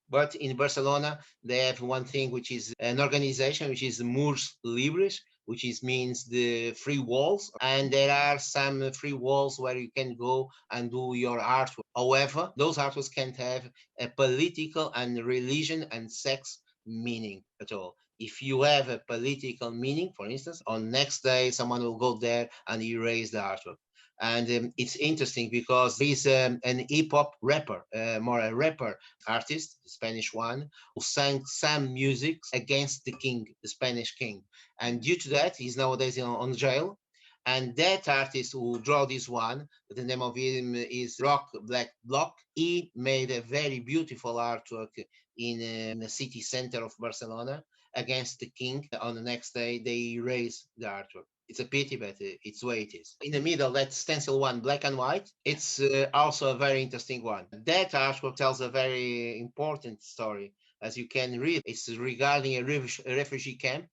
But in Barcelona, they have one thing which is an organization which is Murs Libres, which is means the free walls, and there are some free walls where you can go and do your artwork. However, those artworks can't have a political and religion and sex meaning at all. If you have a political meaning, for instance, on next day someone will go there and erase the artwork. And it's interesting because he's an hip hop rapper, more a rapper artist, the Spanish one, who sang some music against the king, the Spanish king. And due to that, he's nowadays on jail. And that artist who drew this one, the name of him is Rock Black Block. He made a very beautiful artwork in the city center of Barcelona against the king. On the next day, they erased the artwork. It's a pity, but it's the way it is. In the middle, that stencil one, black and white, it's also a very interesting one. That artwork tells a very important story. As you can read, it's regarding a refugee camp,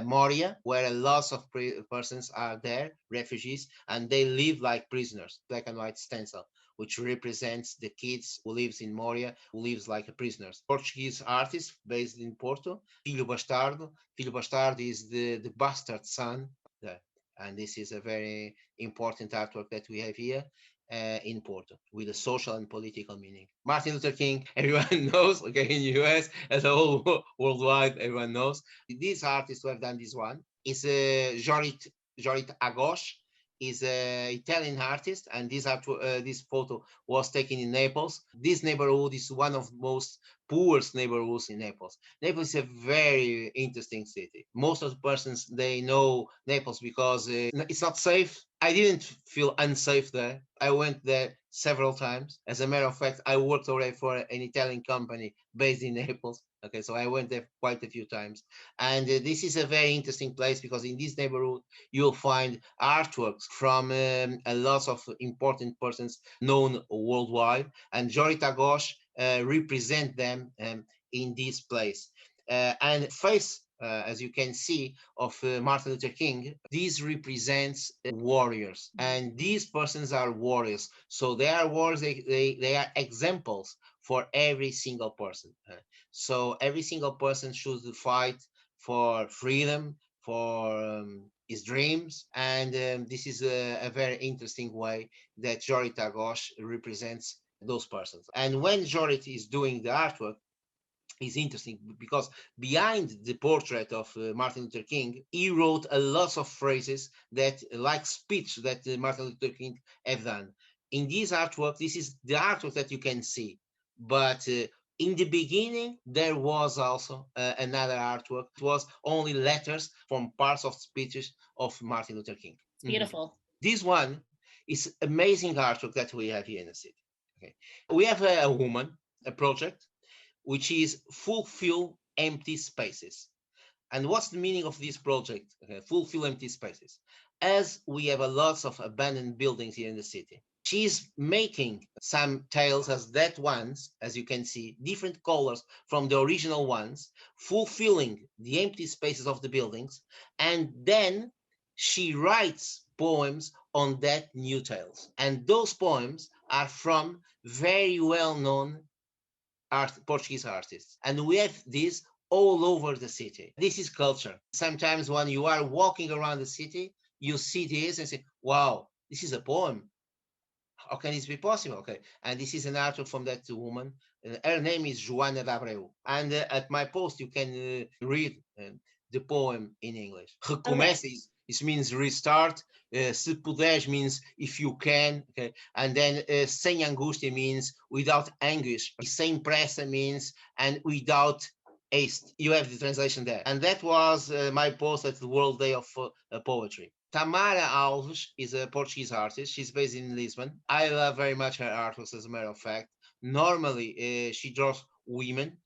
Moria, where a lot of persons are there, refugees, and they live like prisoners, black and white stencil, which represents the kids who lives in Moria, who lives like a prisoners. Portuguese artist based in Porto, Filho Bastardo. Filho Bastardo is the bastard son. And this is a very important artwork that we have here in Porto with a social and political meaning. Martin Luther King, everyone knows, okay, in the US, as a whole worldwide, everyone knows. This artist who have done this one is Jorit Agos, is an Italian artist, and this photo was taken in Naples. This neighborhood is one of the most poorest neighborhoods in Naples. Naples is a very interesting city. Most of the persons, they know Naples because it's not safe. I didn't feel unsafe there. I went there several times. As a matter of fact, I worked already for an Italian company based in Naples. Okay, so I went there quite a few times. And this is a very interesting place because in this neighborhood, you'll find artworks from a lot of important persons known worldwide. And Jorita Ghosh represent them in this place. And face, as you can see, of Martin Luther King, this represents warriors. And these persons are warriors. So they are warriors, they are examples for every single person. So every single person should fight for freedom, for his dreams. And this is a very interesting way that Jorit Aghosh represents those persons. And when Jorit is doing the artwork, is interesting because behind the portrait of Martin Luther King, he wrote a lot of phrases that, like speech that Martin Luther King have done. In this artwork, this is the artwork that you can see, but in the beginning, there was also another artwork. It was only letters from parts of speeches of Martin Luther King. It's beautiful. This one is amazing artwork that we have here in the city. Okay, we have a woman, a project which is fulfill empty spaces. And what's the meaning of this project? Okay, fulfill empty spaces. As we have a lots of abandoned buildings here in the city, she's making some tiles as that ones, as you can see, different colors from the original ones, fulfilling the empty spaces of the buildings, and then she writes poems on that new tiles. And those poems are from very well-known Portuguese artists. And we have this all over the city. This is culture. Sometimes when you are walking around the city, you see this and say, wow, this is a poem. How can this be possible? Okay. And this is an artwork from that woman. Her name is Joana de Abreu. And at my post, you can read the poem in English. Recomeça, it means restart. Se puderes means if you can. Okay. And then sem angústia means without anguish. Sem pressa means and without haste. You have the translation there. And that was my post at the World Day of Poetry. Tamara Alves is a Portuguese artist. She's based in Lisbon. I love very much her artworks, as a matter of fact. Normally, she draws women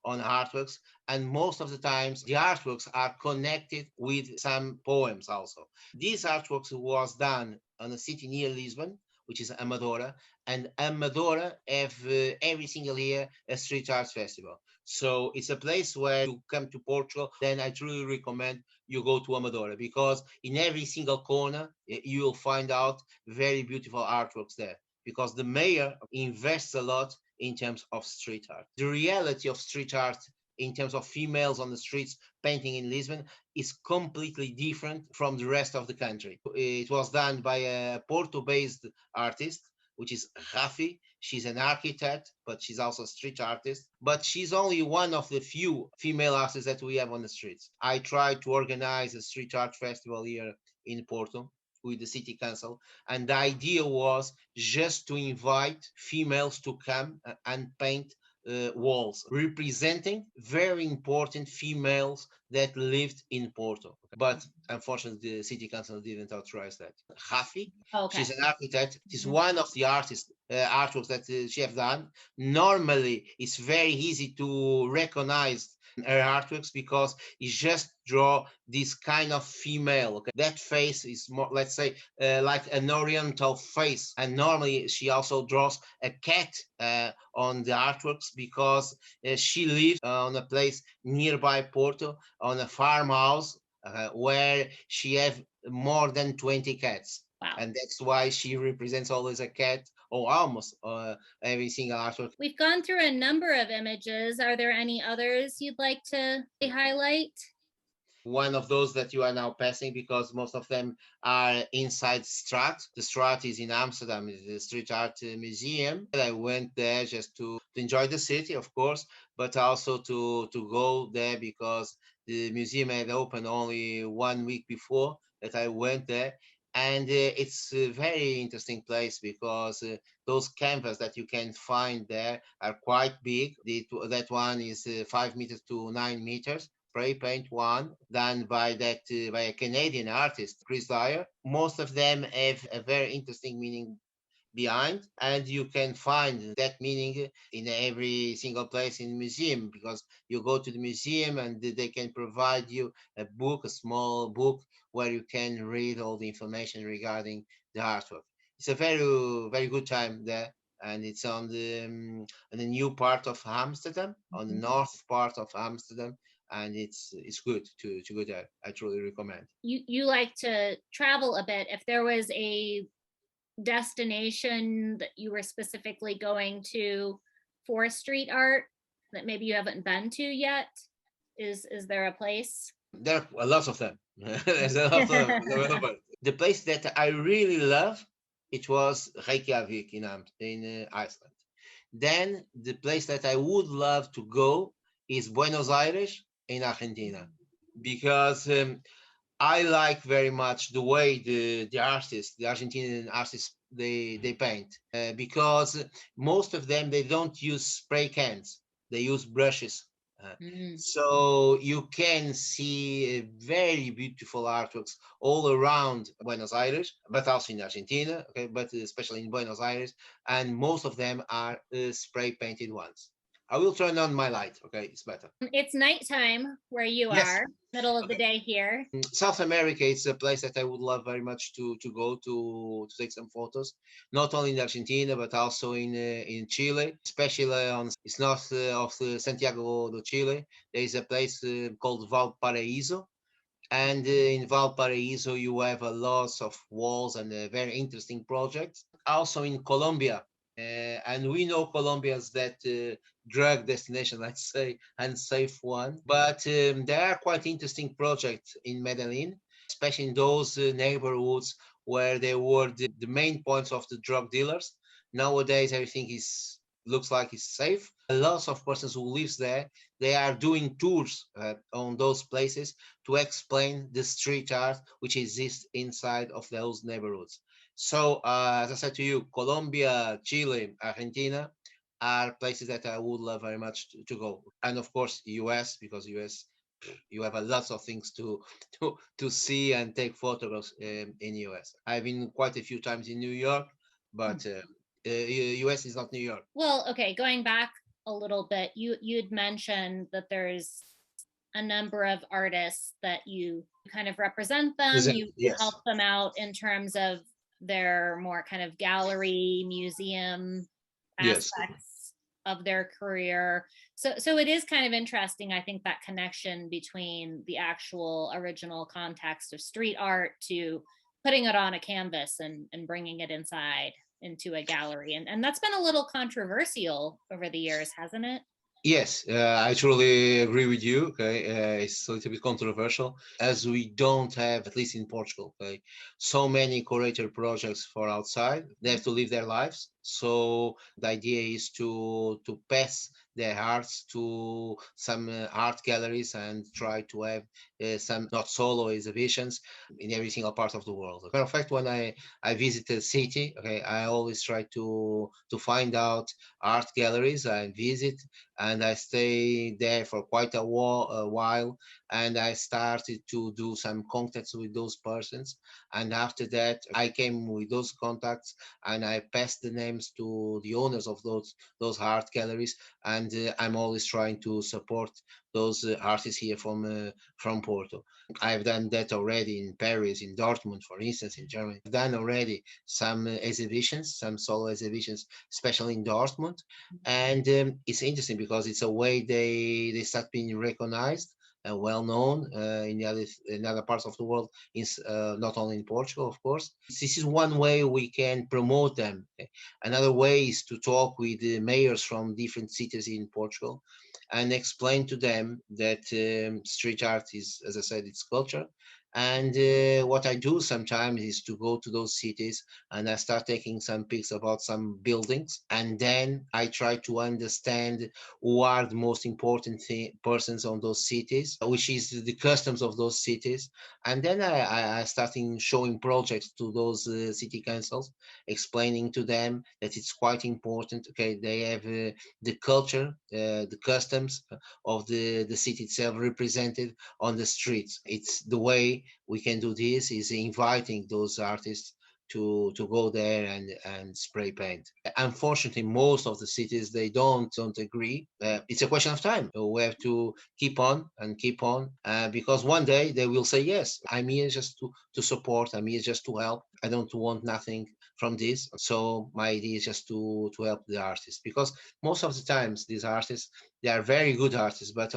on artworks, and most of the times the artworks are connected with some poems also. This artwork was done on a city near Lisbon, which is Amadora, and Amadora have every single year a street art festival. So it's a place where you come to Portugal, then I truly recommend you go to Amadora because in every single corner you will find out very beautiful artworks there because the mayor invests a lot in terms of street art. The reality of street art in terms of females on the streets painting in Lisbon is completely different from the rest of the country. It was done by a Porto-based artist, which is Rafi. She's an architect, but she's also a street artist. But she's only one of the few female artists that we have on the streets. I tried to organize a street art festival here in Porto with the city council, and the idea was just to invite females to come and paint walls representing very important females that lived in Porto. But unfortunately, the city council didn't authorize that. Rafi, she's an architect. She's one of the artists, artworks that she have done. Normally, it's very easy to recognize her artworks because he just draw this kind of female. Okay? That face is more, let's say, like an oriental face. And normally she also draws a cat on the artworks because she lives on a place nearby Porto, on a farmhouse where she have more than 20 cats. Wow. And that's why she represents always a cat or almost every single artwork. We've gone through a number of images. Are there any others you'd like to highlight? one of those that you are now passing, because most of them are inside Straat. The Straat is in Amsterdam, is the street art museum. And I went there just to enjoy the city, of course, but also to go there because the museum had opened only 1 week before that I went there. And it's a very interesting place because those canvas that you can find there are quite big. That one is 5 meters to 9 meters. Spray paint one done by by a Canadian artist, Chris Dyer. Most of them have a very interesting meaning behind, and you can find that meaning in every single place in the museum, because you go to the museum and they can provide you a book, a small book, where you can read all the information regarding the artwork. It's a very good time there, and it's on the new part of Amsterdam, on the north part of Amsterdam, and it's good to go there. I truly recommend. You like to travel a bit. If there was a destination that you were specifically going to for street art that maybe you haven't been to yet, is there a place? There are lots of them. There's a lot of development. The place that I really love, it was Reykjavik in Iceland. Then the place that I would love to go is Buenos Aires in Argentina, because I like very much the way the artists, the Argentinian artists, they paint, because most of them, they don't use spray cans, they use brushes. So you can see very beautiful artworks all around Buenos Aires, but also in Argentina, okay, but especially in Buenos Aires, and most of them are spray painted ones. I will turn on my light, okay, it's better. It's nighttime where you Yes. are, middle of the day here. South America, it's a place that I would love very much to go to take some photos, not only in Argentina but also in Chile, especially on it's north of Santiago de Chile. There is a place called Valparaiso, and in Valparaiso you have a lot of walls and very interesting projects. Also in Colombia, and we know Colombia as that drug destination, let's say, unsafe one. But there are quite interesting projects in Medellin, especially in those neighborhoods where they were the main points of the drug dealers. Nowadays, everything is looks like it's safe. Lots of persons who lives there, they are doing tours on those places to explain the street art which exists inside of those neighborhoods. So, as I said to you, Colombia, Chile, Argentina are places that I would love very much to go. And of course, US, because US, you have a lot of things to see and take photographs in US. I've been quite a few times in New York, but US is not New York. Well, okay, going back a little bit, you'd mentioned that there's a number of artists that you kind of represent them, you Yes. help them out in terms of their more kind of gallery, museum Yes. aspects of their career. So it is kind of interesting, I think, that connection between the actual original context of street art to putting it on a canvas and bringing it inside into a gallery. And that's been a little controversial over the years, hasn't it? Yes, I truly agree with you. Okay, it's a little bit controversial as we don't have, at least in Portugal, okay, so many curator projects for outside. They have to live their lives. So the idea is to pass their arts to some art galleries and try to have some not solo exhibitions in every single part of the world. As a matter of fact, when I visit a city, okay, I always try to find out art galleries I visit, and I stay there for quite a while, and I started to do some contacts with those persons, and after that I came with those contacts and I passed the names to the owners of those art galleries, and I'm always trying to support those artists here from Porto. I've done that already in Paris, in Dortmund, for instance, in Germany. I've done already some exhibitions, some solo exhibitions, especially in Dortmund, and it's interesting because it's a way they start being recognized well known in other parts of the world, not only in Portugal, of course. This is one way we can promote them. Another way is to talk with the mayors from different cities in Portugal and explain to them that street art is, as I said, it's culture. And what I do sometimes is to go to those cities and I start taking some pics about some buildings. And then I try to understand who are the most important persons on those cities, which is the customs of those cities. And then I starting showing projects to those city councils, explaining to them that it's quite important. Okay, they have the culture, the customs of the city itself represented on the streets. It's the way we can do this is inviting those artists to go there and spray paint. Unfortunately, most of the cities they don't agree. It's a question of time. We have to keep on because one day they will say yes. I'm here just to support. I'm here just to help. I don't want nothing from this. So my idea is just to help the artists because most of the times these artists they are very good artists, but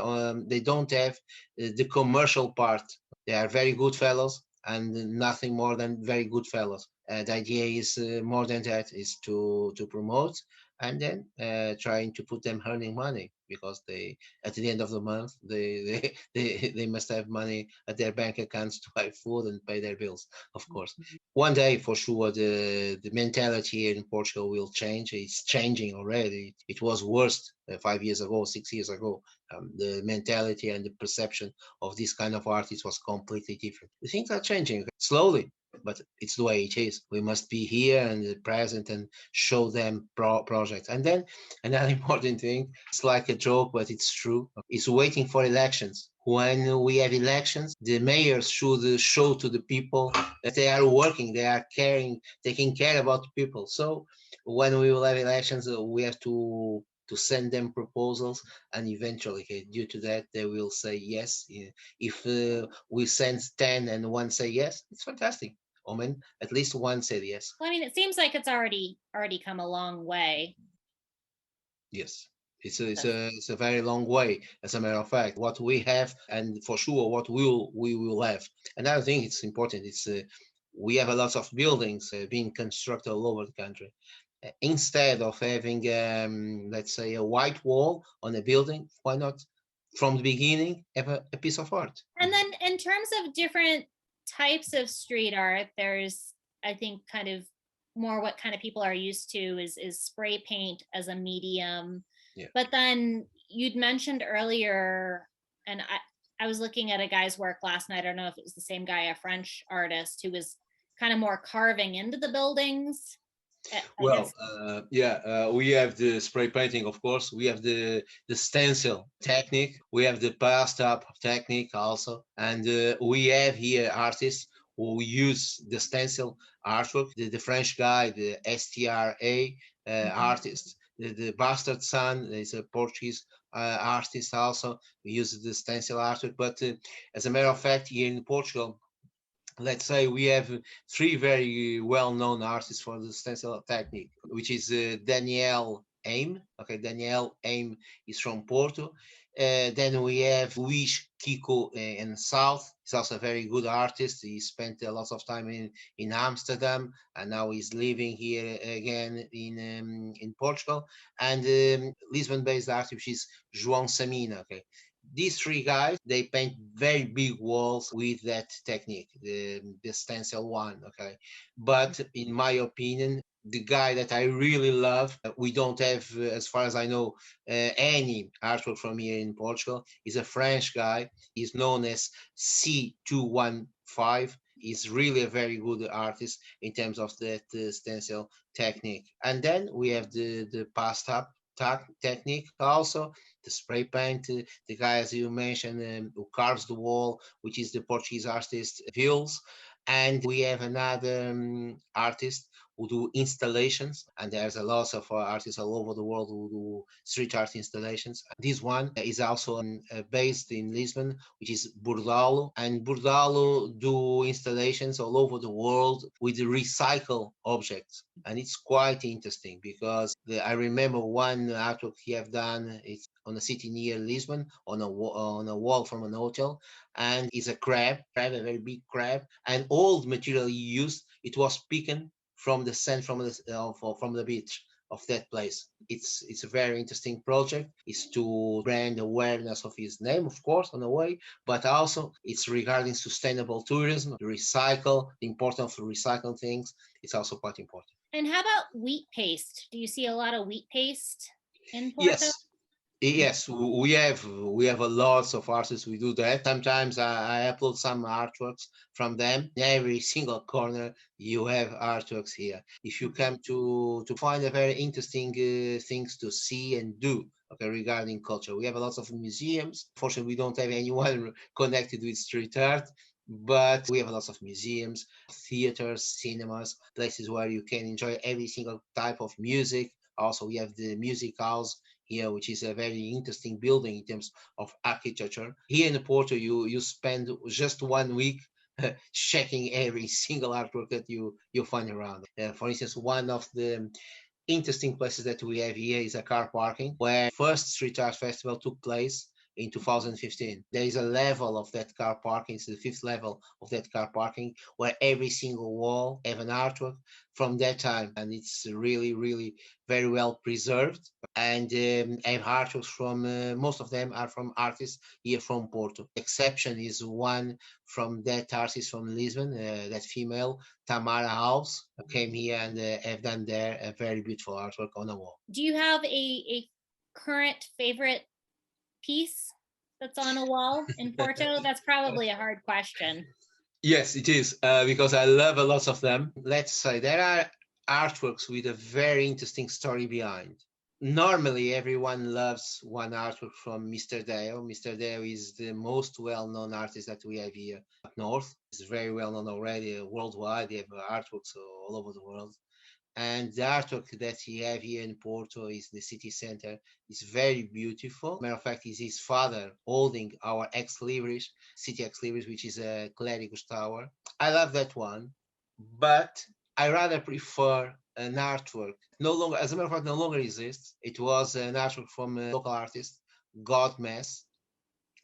they don't have the commercial part. They are very good fellows and nothing more than very good fellows. The idea is more than that is to promote and then trying to put them earning money because they at the end of the month they must have money at their bank accounts to buy food and pay their bills, of course. One day for sure the mentality here in Portugal will change. It's changing already. It was worse 5 years ago, 6 years ago. The mentality and the perception of this kind of artist was completely different. The things are changing slowly, but it's the way it is. We must be here and present and show them projects. And then another important thing, it's like a joke, but it's true, is waiting for elections. When we have elections, the mayors should show to the people that they are working, they are caring, taking care about people. So when we will have elections, we have to send them proposals, and eventually, okay, due to that, they will say yes. If we send 10 and one say yes, it's fantastic. I mean, at least one said yes. Well, I mean, it seems like it's already come a long way. Yes. It's a very long way, as a matter of fact. What we have, and for sure, what we will have. Another thing, it's important. It's we have a lot of buildings being constructed all over the country. Instead of having, let's say, a white wall on a building, why not from the beginning have a piece of art? And then in terms of different types of street art, there's, I think, kind of more what kind of people are used to is spray paint as a medium. Yeah. But then you'd mentioned earlier, and I was looking at a guy's work last night. I don't know if it was the same guy, a French artist who was kind of more carving into the buildings. Well, we have the spray painting, of course. We have the stencil technique. We have the passed up technique also, and we have here artists who use the stencil artwork. The French guy, the STRA artist, the Bastard son is a Portuguese artist also who uses the stencil artwork. But as a matter of fact, here in Portugal, let's say we have three very well-known artists for the stencil technique, which is Daniel Aim. Okay, Daniel Aim is from Porto. Then we have Luis Kiko in South. He's also a very good artist. He spent a lot of time in Amsterdam, and now he's living here again in Portugal. And Lisbon-based artist, which is João Samina. Okay, these three guys they paint very big walls with that technique, the stencil one. Okay, but in my opinion, the guy that I really love, we don't have, as far as I know, any artwork from here in Portugal, is a French guy. He's known as C215. He's really a very good artist in terms of that stencil technique. And then we have the passed up technique also, the spray paint, the guy as you mentioned who carves the wall, which is the Portuguese artist Vils. And we have another artist who do installations, and there's a lot of artists all over the world who do street art installations. This one is also based in Lisbon, which is Bordalo, and Bordalo do installations all over the world with recycle objects, and it's quite interesting because I remember one artwork he have done. It's on a city near Lisbon, on on a wall from an hotel, and it's a crab, a very big crab, and all the material he used, it was picked from the sand from the beach of that place. It's a very interesting project. It's to brand awareness of his name, of course, on the way, but also it's regarding sustainable tourism, the importance of recycling things. It's also quite important. And how about wheat paste? Do you see a lot of wheat paste in Porto? Yes, yes, we have a lots of artists. We do that. Sometimes I upload some artworks from them. In every single corner, you have artworks here. If you come to find a very interesting things to see and do. Okay, regarding culture, we have a lot of museums. Fortunately, we don't have anyone connected with street art, but we have a lot of museums, theaters, cinemas, places where you can enjoy every single type of music. Also, we have the music house here, which is a very interesting building in terms of architecture. Here in Porto, you spend just 1 week checking every single artwork that you find around. For instance, one of the interesting places that we have here is a car parking where first street art festival took place in 2015. There is a level of that car parking, it's the fifth level of that car parking, where every single wall have an artwork from that time, and it's really, really very well preserved. And have artworks from most of them are from artists here from Porto. Exception is one from that artist from Lisbon, that female Tamara Alves came here and have done there a very beautiful artwork on the wall. Do you have a current favorite piece that's on a wall in Porto? That's probably a hard question. Yes, it is, because I love a lot of them. Let's say there are artworks with a very interesting story behind. Normally, everyone loves one artwork from Mr. Dale. Mr. Dale is the most well-known artist that we have here up north. He's very well-known already worldwide. They have artworks all over the world. And the artwork that he have here in Porto is the city center. It's very beautiful. Matter of fact, is his father holding our ex-libris, city ex-libris, which is a Clérigos tower. I love that one, but I rather prefer an artwork. No longer, as a matter of fact, no longer exists. It was an artwork from a local artist, God Mess,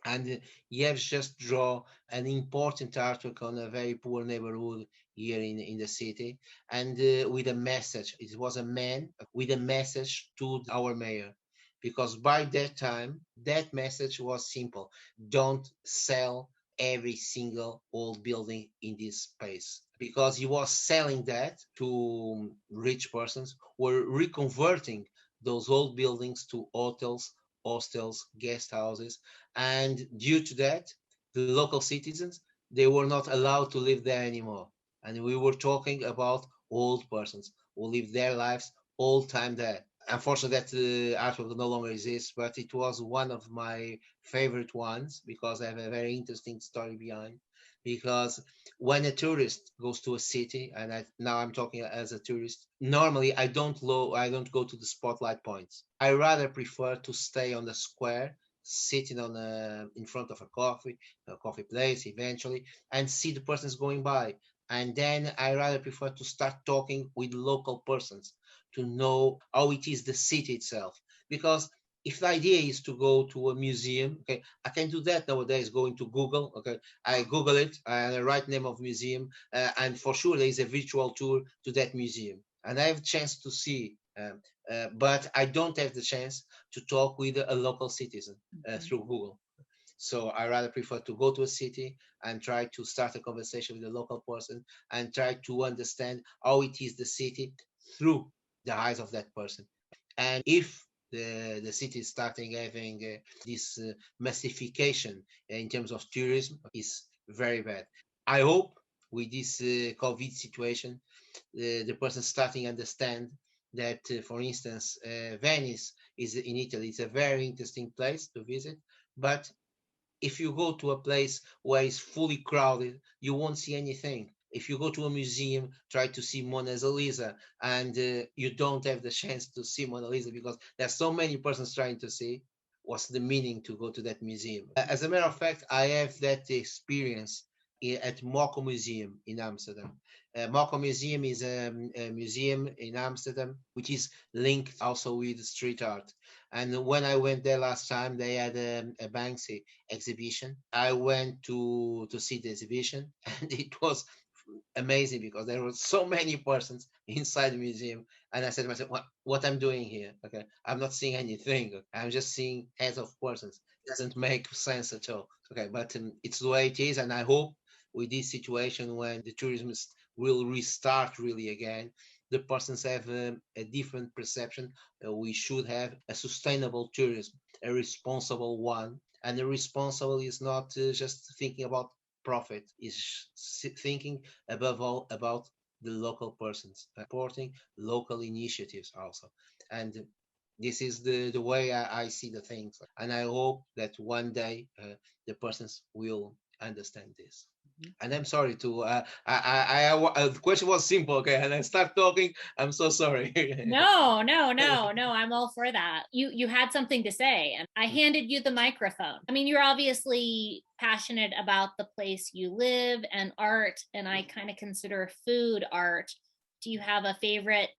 and he has just draw an important artwork on a very poor neighborhood here in the city, and with a message. It was a man with a message to our mayor, because by that time that message was simple: don't sell every single old building in this space, because he was selling that to rich persons who were reconverting those old buildings to hotels, hostels, guest houses, and due to that, the local citizens, they were not allowed to live there anymore. And we were talking about old persons who live their lives all time there. Unfortunately, that artwork no longer exists, but it was one of my favorite ones because I have a very interesting story behind. Because when a tourist goes to a city, and now I'm talking as a tourist, normally I don't go to the spotlight points. I rather prefer to stay on the square, sitting in front of a coffee place eventually, and see the persons going by. And then I rather prefer to start talking with local persons to know how it is the city itself. Because if the idea is to go to a museum, okay, I can do that nowadays going to Google. Okay, I Google it and I write name of museum, and for sure there is a virtual tour to that museum, and I have a chance to see. But I don't have the chance to talk with a local citizen through Google. So I rather prefer to go to a city and try to start a conversation with a local person and try to understand how it is the city through the eyes of that person. And if the city is starting having this massification in terms of tourism, is very bad. I hope with this COVID situation, the person starting understand that, for instance, Venice is in Italy. It's a very interesting place to visit, but if you go to a place where it's fully crowded, you won't see anything. If you go to a museum, try to see Mona Lisa, and you don't have the chance to see Mona Lisa because there's so many persons trying to see, what's the meaning to go to that museum? As a matter of fact, I have that experience at Moko Museum in Amsterdam. Moko Museum is a museum in Amsterdam which is linked also with street art. And when I went there last time, they had a Banksy exhibition. I went to see the exhibition, and it was amazing because there were so many persons inside the museum, and I said to myself, what I'm doing here? Okay, I'm not seeing anything. Okay? I'm just seeing heads of persons. It doesn't make sense at all. Okay, but it's the way it is, and I hope with this situation when the tourism will restart really again, the persons have a different perception. We should have a sustainable tourism, a responsible one, and the responsible is not just thinking about profit, is thinking above all about the local persons, supporting local initiatives also. And this is the way I see the things. And I hope that one day the persons will understand this. And I'm sorry to the question was simple, okay, and I start talking. I'm so sorry. No, no, no, no. I'm all for that. You had something to say, and I handed you the microphone. I mean, you're obviously passionate about the place you live and art, and I kind of consider food art. Do you have a favorite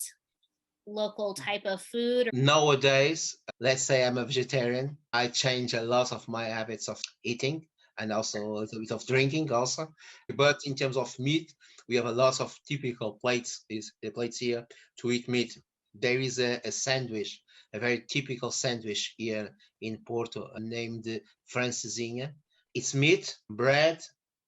local type of food? Nowadays, let's say I'm a vegetarian, I change a lot of my habits of eating and also a little bit of drinking also. But in terms of meat, we have a lot of typical plates, these plates here to eat meat. There is a sandwich, a very typical sandwich here in Porto named francesinha. It's meat, bread,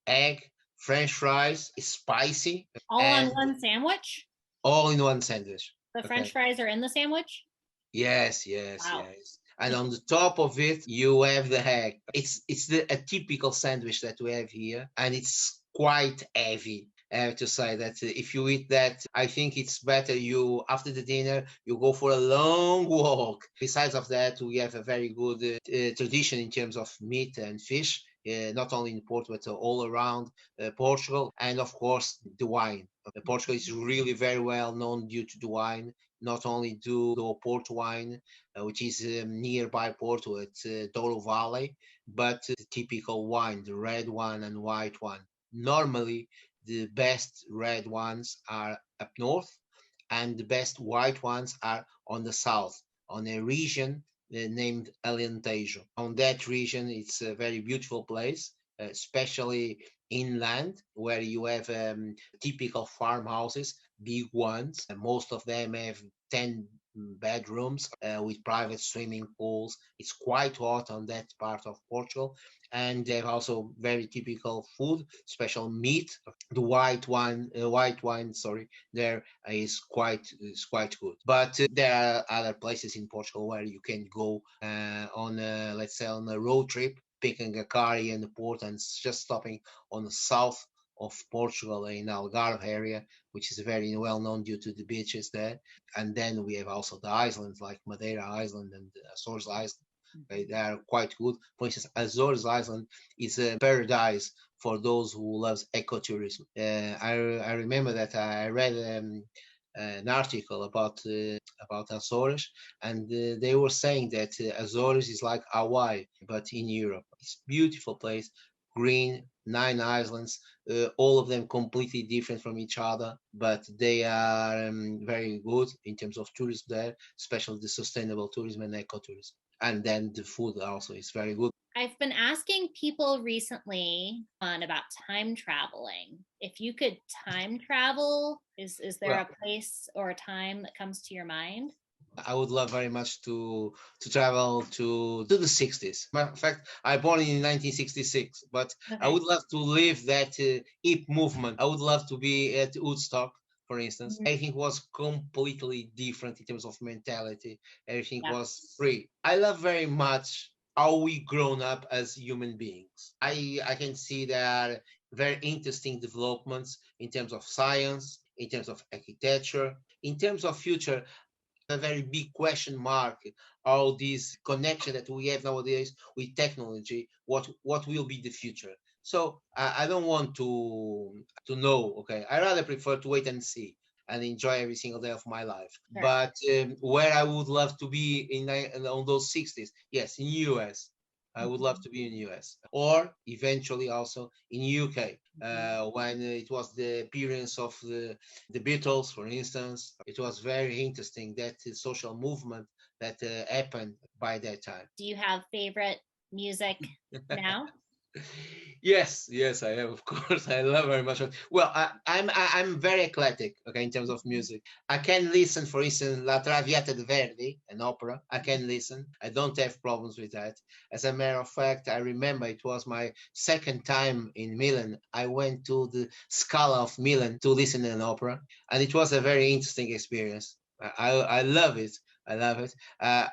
egg, French fries. It's spicy All on and one sandwich? all in one sandwich. The French Okay. fries are in the sandwich? Yes, yes, Wow. yes. And on the top of it, you have the egg. It's a typical sandwich that we have here, and it's quite heavy. I have to say that if you eat that, I think it's better you after the dinner you go for a long walk. Besides of that, we have a very good tradition in terms of meat and fish. Not only in Porto but all around Portugal, and of course the wine. Portugal is really very well known due to the wine, not only do the Porto wine, which is nearby Porto at Douro Valley, but the typical wine, the red one and white one. Normally, the best red ones are up north, and the best white ones are on the south, on a region named Alentejo. On that region, it's a very beautiful place, especially inland, where you have typical farmhouses, big ones. Most of them have 10 bedrooms with private swimming pools. It's quite hot on that part of Portugal. And they have also very typical food, special meat. The white wine, sorry, there is quite good. But there are other places in Portugal where you can go on, let's say, on a road trip, picking a car here in the port and just stopping on the south of Portugal in Algarve area, which is very well known due to the beaches there. And then we have also the islands like Madeira Island and Azores Island. Okay, they are quite good. For instance, Azores Island is a paradise for those who loves ecotourism. I remember that I read an article about Azores, and they were saying that Azores is like Hawaii, but in Europe. It's a beautiful place, green, 9 islands, all of them completely different from each other, but they are very good in terms of tourism there, especially the sustainable tourism and ecotourism. And then the food also is very good. I've been asking people recently about time traveling. If you could time travel, is there Well, a place or a time that comes to your mind? I would love very much to travel to the 60s. Matter of fact, I born in 1966, but I Okay. would love to live that hip movement. I would love to be at Woodstock, for instance. Mhm. Everything was completely different in terms of mentality. Everything Yeah. was free. I love very much how we grown up as human beings. I can see there are very interesting developments in terms of science, in terms of architecture, in terms of future a very big question mark all this connection that we have nowadays with technology, what will be the future. So I don't want to know. Okay, I rather prefer to wait and see and enjoy every single day of my life. Sure. But where I would love to be on those 60s, yes, in US. I would love Mhm. to be in US or eventually also in UK. Mhm. When it was the appearance of the Beatles, for instance, it was very interesting that social movement that happened by that time. Do you have favorite music now? Yes, yes, I have, of course. I love very much. Well, I'm very eclectic, okay, in terms of Mhm. music. I can listen, for instance, La Traviata di Verdi, an opera. I can listen. I don't have problems with that. As a matter of fact, I remember it was my second time in Milan. I went to the Scala of Milan to listen to an opera, and it was a very interesting experience. I love it. I love it.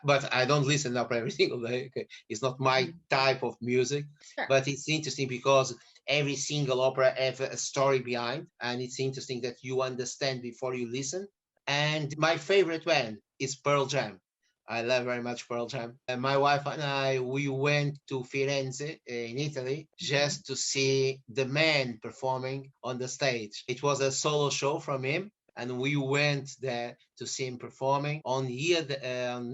But I don't listen to opera every single day. Okay, it's not my Mhm. type of music, Sure. but it's interesting because every single opera has a story behind, and it's interesting that you understand before you listen. And my favorite band is Pearl Jam. I love very much Pearl Jam. My wife and I, we went to Firenze in Italy Mhm. just to see the man performing on the stage. It was a solo show from him, and we went there to see him performing on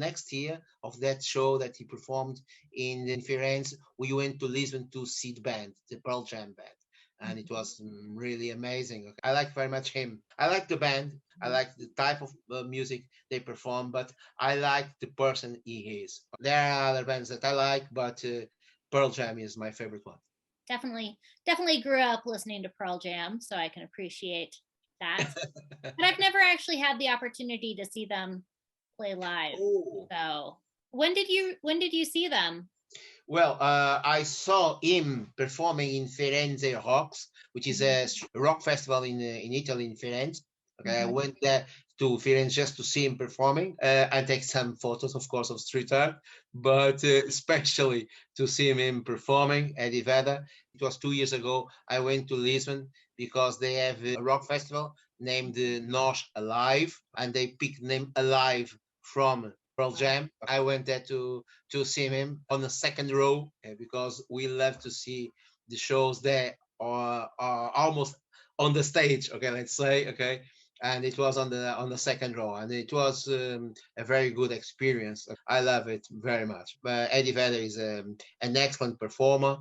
next year of that show that he performed in Firenze. We went to Lisbon to see the band, the Pearl Jam band, and it Mhm. was really amazing. I like very much him. I like the band. I Mhm. like the type of music they perform, but I like the person he is. There are other bands that I like, but Pearl Jam is my favorite one. Definitely grew up listening to Pearl Jam, so I can appreciate that. But I've never actually had the opportunity to see them play live. Oh, So when did you see them? well, I saw him performing in Firenze Rocks, which is Mhm. a rock festival in Italy, in Firenze. Okay, I Mhm. went there to Firenze just to see him performing and take some photos, of course, of street art, but especially to see him performing at Iveda. It was 2 years ago. I went to Lisbon because they have a rock festival named Nós Alive, and they picked name Alive from Pearl Wow. Jam. I went there to see him on the second row because we love to see the shows there are almost on the stage. Okay, let's say okay, and it was on the second row, and it was a very good experience. I love it very much. Eddie Vedder is an excellent performer,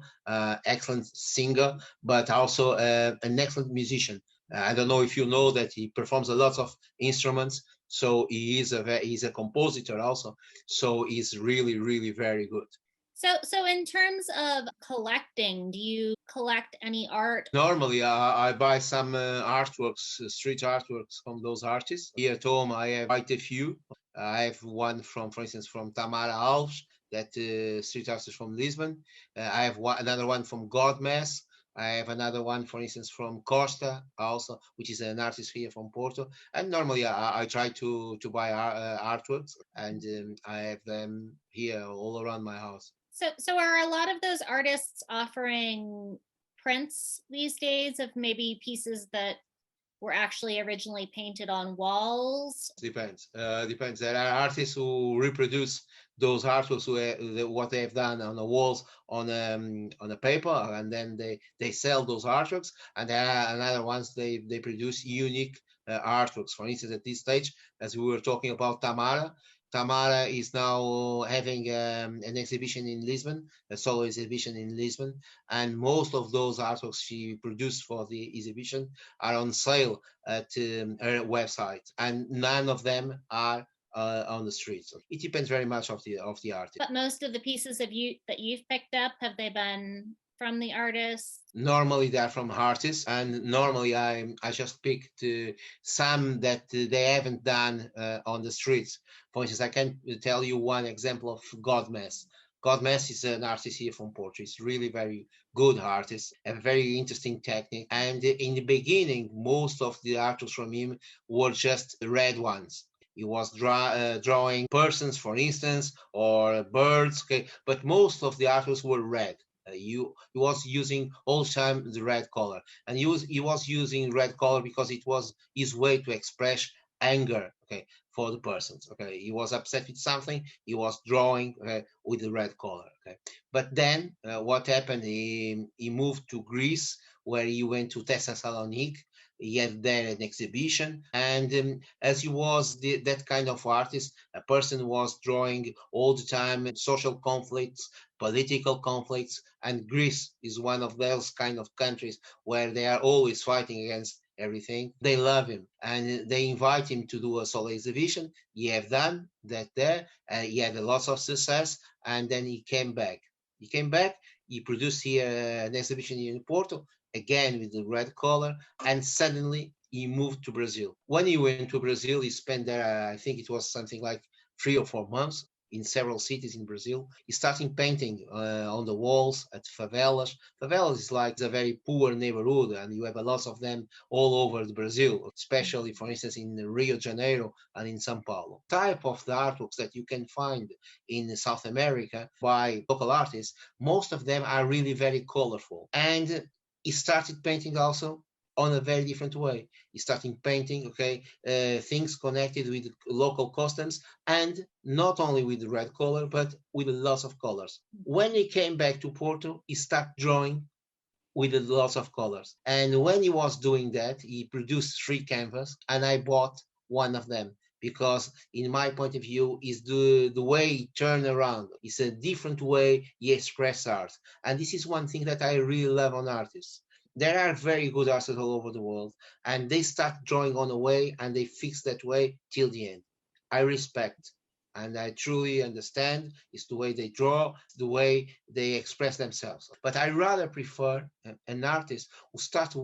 excellent singer, but also an excellent musician. I don't know if you know that he performs a lot of instruments, so he's a compositor also, so he's really really very good. So in terms of collecting, do you collect any art? Normally, I buy some artworks, street artworks from those artists. Here at home, I have quite a few. I have one from, for instance, from Tamara Alves, that street artist from Lisbon. I have another one from Godmess. I have another one, for instance, from Costa, also, which is an artist here from Porto. And normally, I try to buy artworks, and I have them here all around my house. So are a lot of those artists offering prints these days of maybe pieces that were actually originally painted on walls? Depends. Depends. There are artists who reproduce those artworks, what they've done on the walls on a paper, and then they sell those artworks. And there are another ones they produce unique artworks. For instance, at this stage, as we were talking about Tamara. Tamara is now having an exhibition in Lisbon, a solo exhibition in Lisbon, and most of those artworks she produced for the exhibition are on sale at her website, and none of them are on the streets. It depends very much of the artist. But most of the pieces of you that you've picked up, have they been from the artist? Normally they are from artists, and normally I just picked some that they haven't done on the streets. For instance, I can tell you one example of Godmess. Godmess is an artist here from Portugal. He's really very good artist, a very interesting technique. And in the beginning, most of the artworks from him were just red ones. He was drawing persons, for instance, or birds. Okay, but most of the artworks were red. He was using all the time the red color, and he was using red color because it was his way to express anger, okay, for the persons. Okay, he was upset with something. He was drawing with the red color. Okay, but then what happened? He moved to Greece, where he went to Thessaloniki. He had there an exhibition, and as he was that kind of artist, a person was drawing all the time social conflicts, political conflicts, and Greece is one of those kind of countries where they are always fighting against everything. They love him and they invite him to do a solo exhibition. He have done that there, and he had a lot of success, and then he came back. He came back, he produced here an exhibition here in Porto, again with the red color, and suddenly he moved to Brazil. When he went to Brazil, he spent there, I think it was something like 3 or 4 months in several cities in Brazil. He started painting on the walls at favelas. Favelas is like a very poor neighborhood, and you have a lot of them all over Brazil, especially, for instance, in Rio de Janeiro and in São Paulo. Type of the artworks that you can find in South America by local artists, most of them are really very colorful. And he started painting also on a very different way. He started painting, okay, things connected with local customs, and not only with the red color, but with lots of colors. When he came back to Porto, he started drawing with lots of colors. And when he was doing that, he produced 3 canvases, and I bought one of them because, in my point of view, is the way he turned around. It's a different way he express art. And this is one thing that I really love on artists. There are very good artists all over the world, and they start drawing on a way and they fix that way till the end. I respect and I truly understand. It's the way they draw, the way they express themselves. But I rather prefer an artist who starts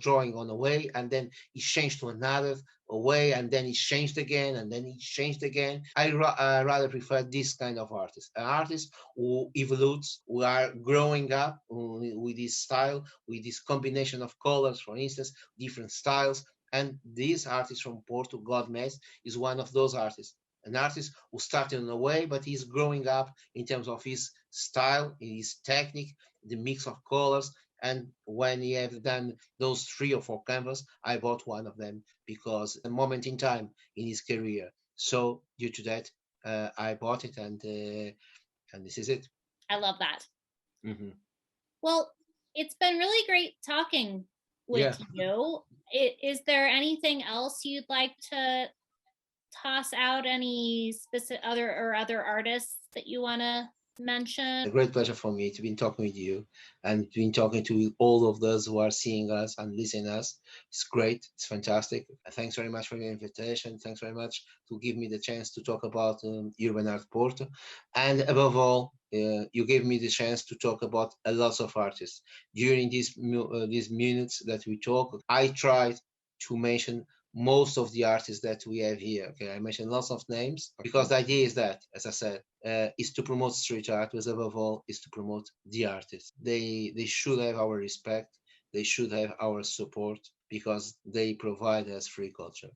drawing on a way and then he changed to another way and then he changed again and then he changed again. I rather prefer this kind of artist, an artist who evolves, who are growing up with this style, with this combination of colors, for instance, different styles. And this artist from Porto, Godmes, is one of those artists, an artist who started in a way, but he's growing up in terms of his style, his technique, the mix of colors. And when he had done those 3 or 4 canvases, I bought one of them because a moment in time in his career. So due to that, I bought it, and this is it. I love that. Mm-hmm. Well, it's been really great talking with you. Is there anything else you'd like to toss out, any specific other artists that you want to mention? A great pleasure for me to be talking with you and been talking to all of those who are seeing us and listening us. It's great. It's fantastic. Thanks very much for your invitation. Thanks very much to give me the chance to talk about urban art Porto. And above all, you gave me the chance to talk about a lot of artists. During these minutes that we talk, I tried to mention most of the artists that we have here. Okay, I mentioned lots of names because the idea is that, as I said, is to promote street art, but above all, is to promote the artists. They should have our respect. They should have our support because they provide us free culture.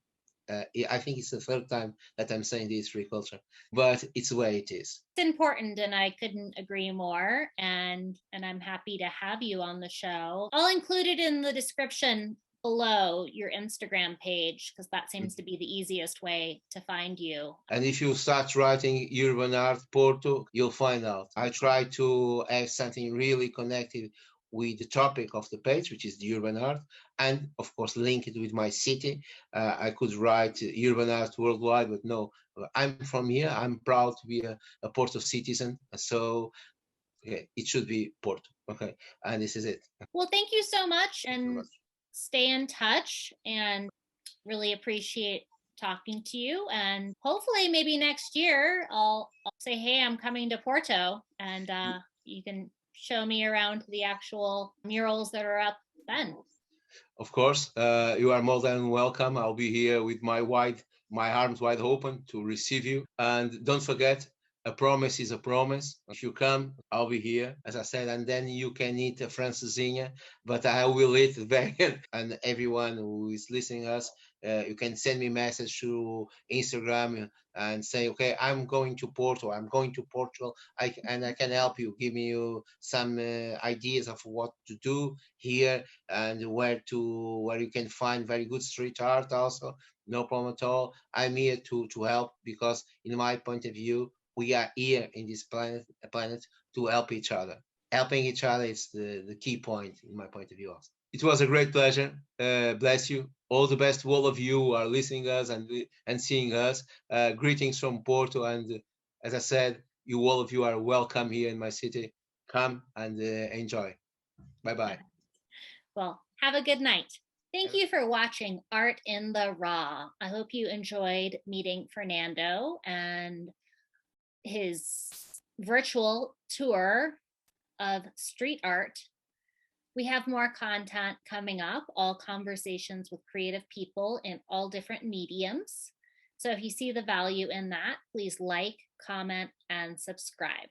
I think it's the third time that I'm saying this, free culture, but it's the way it is. It's important, and I couldn't agree more. And I'm happy to have you on the show. I'll include it in the description below, your Instagram page, because that seems to be the easiest way to find you. And if you start writing urban art Porto, you'll find out. I try to have something really connected with the topic of the page, which is the urban art, and of course link it with my city. I could write urban art worldwide, but no, I'm from here. I'm proud to be a Porto citizen, so okay, it should be Porto. Okay, and this is it. Well, thank you so much, and stay in touch, and really appreciate talking to you. And hopefully maybe next year I'll say, hey, I'm coming to Porto, and you can show me around the actual murals that are up then. Of course, you are more than welcome. I'll be here with my arms wide open to receive you. And don't forget, a promise is a promise. If you come, I'll be here, as I said, and then you can eat a francesinha, but I will eat vegan. And everyone who is listening to us, You can send me a message through Instagram and say, okay, I'm going to Porto, I'm going to Portugal, and I can help you, give you some ideas of what to do here and where you can find very good street art also. No problem at all. I'm here to help, because in my point of view, we are here in this planet to help each other. Helping each other is the key point in my point of view also. It was a great pleasure. Bless you. All the best to all of you who are listening us and seeing us. Greetings from Porto, and as I said, you all of you are welcome here in my city. Come and enjoy. Bye bye. Well, have a good night. Thank you for watching Art in the Raw. I hope you enjoyed meeting Fernando and his virtual tour of street art. We have more content coming up, all conversations with creative people in all different mediums. So if you see the value in that, please like, comment, and subscribe.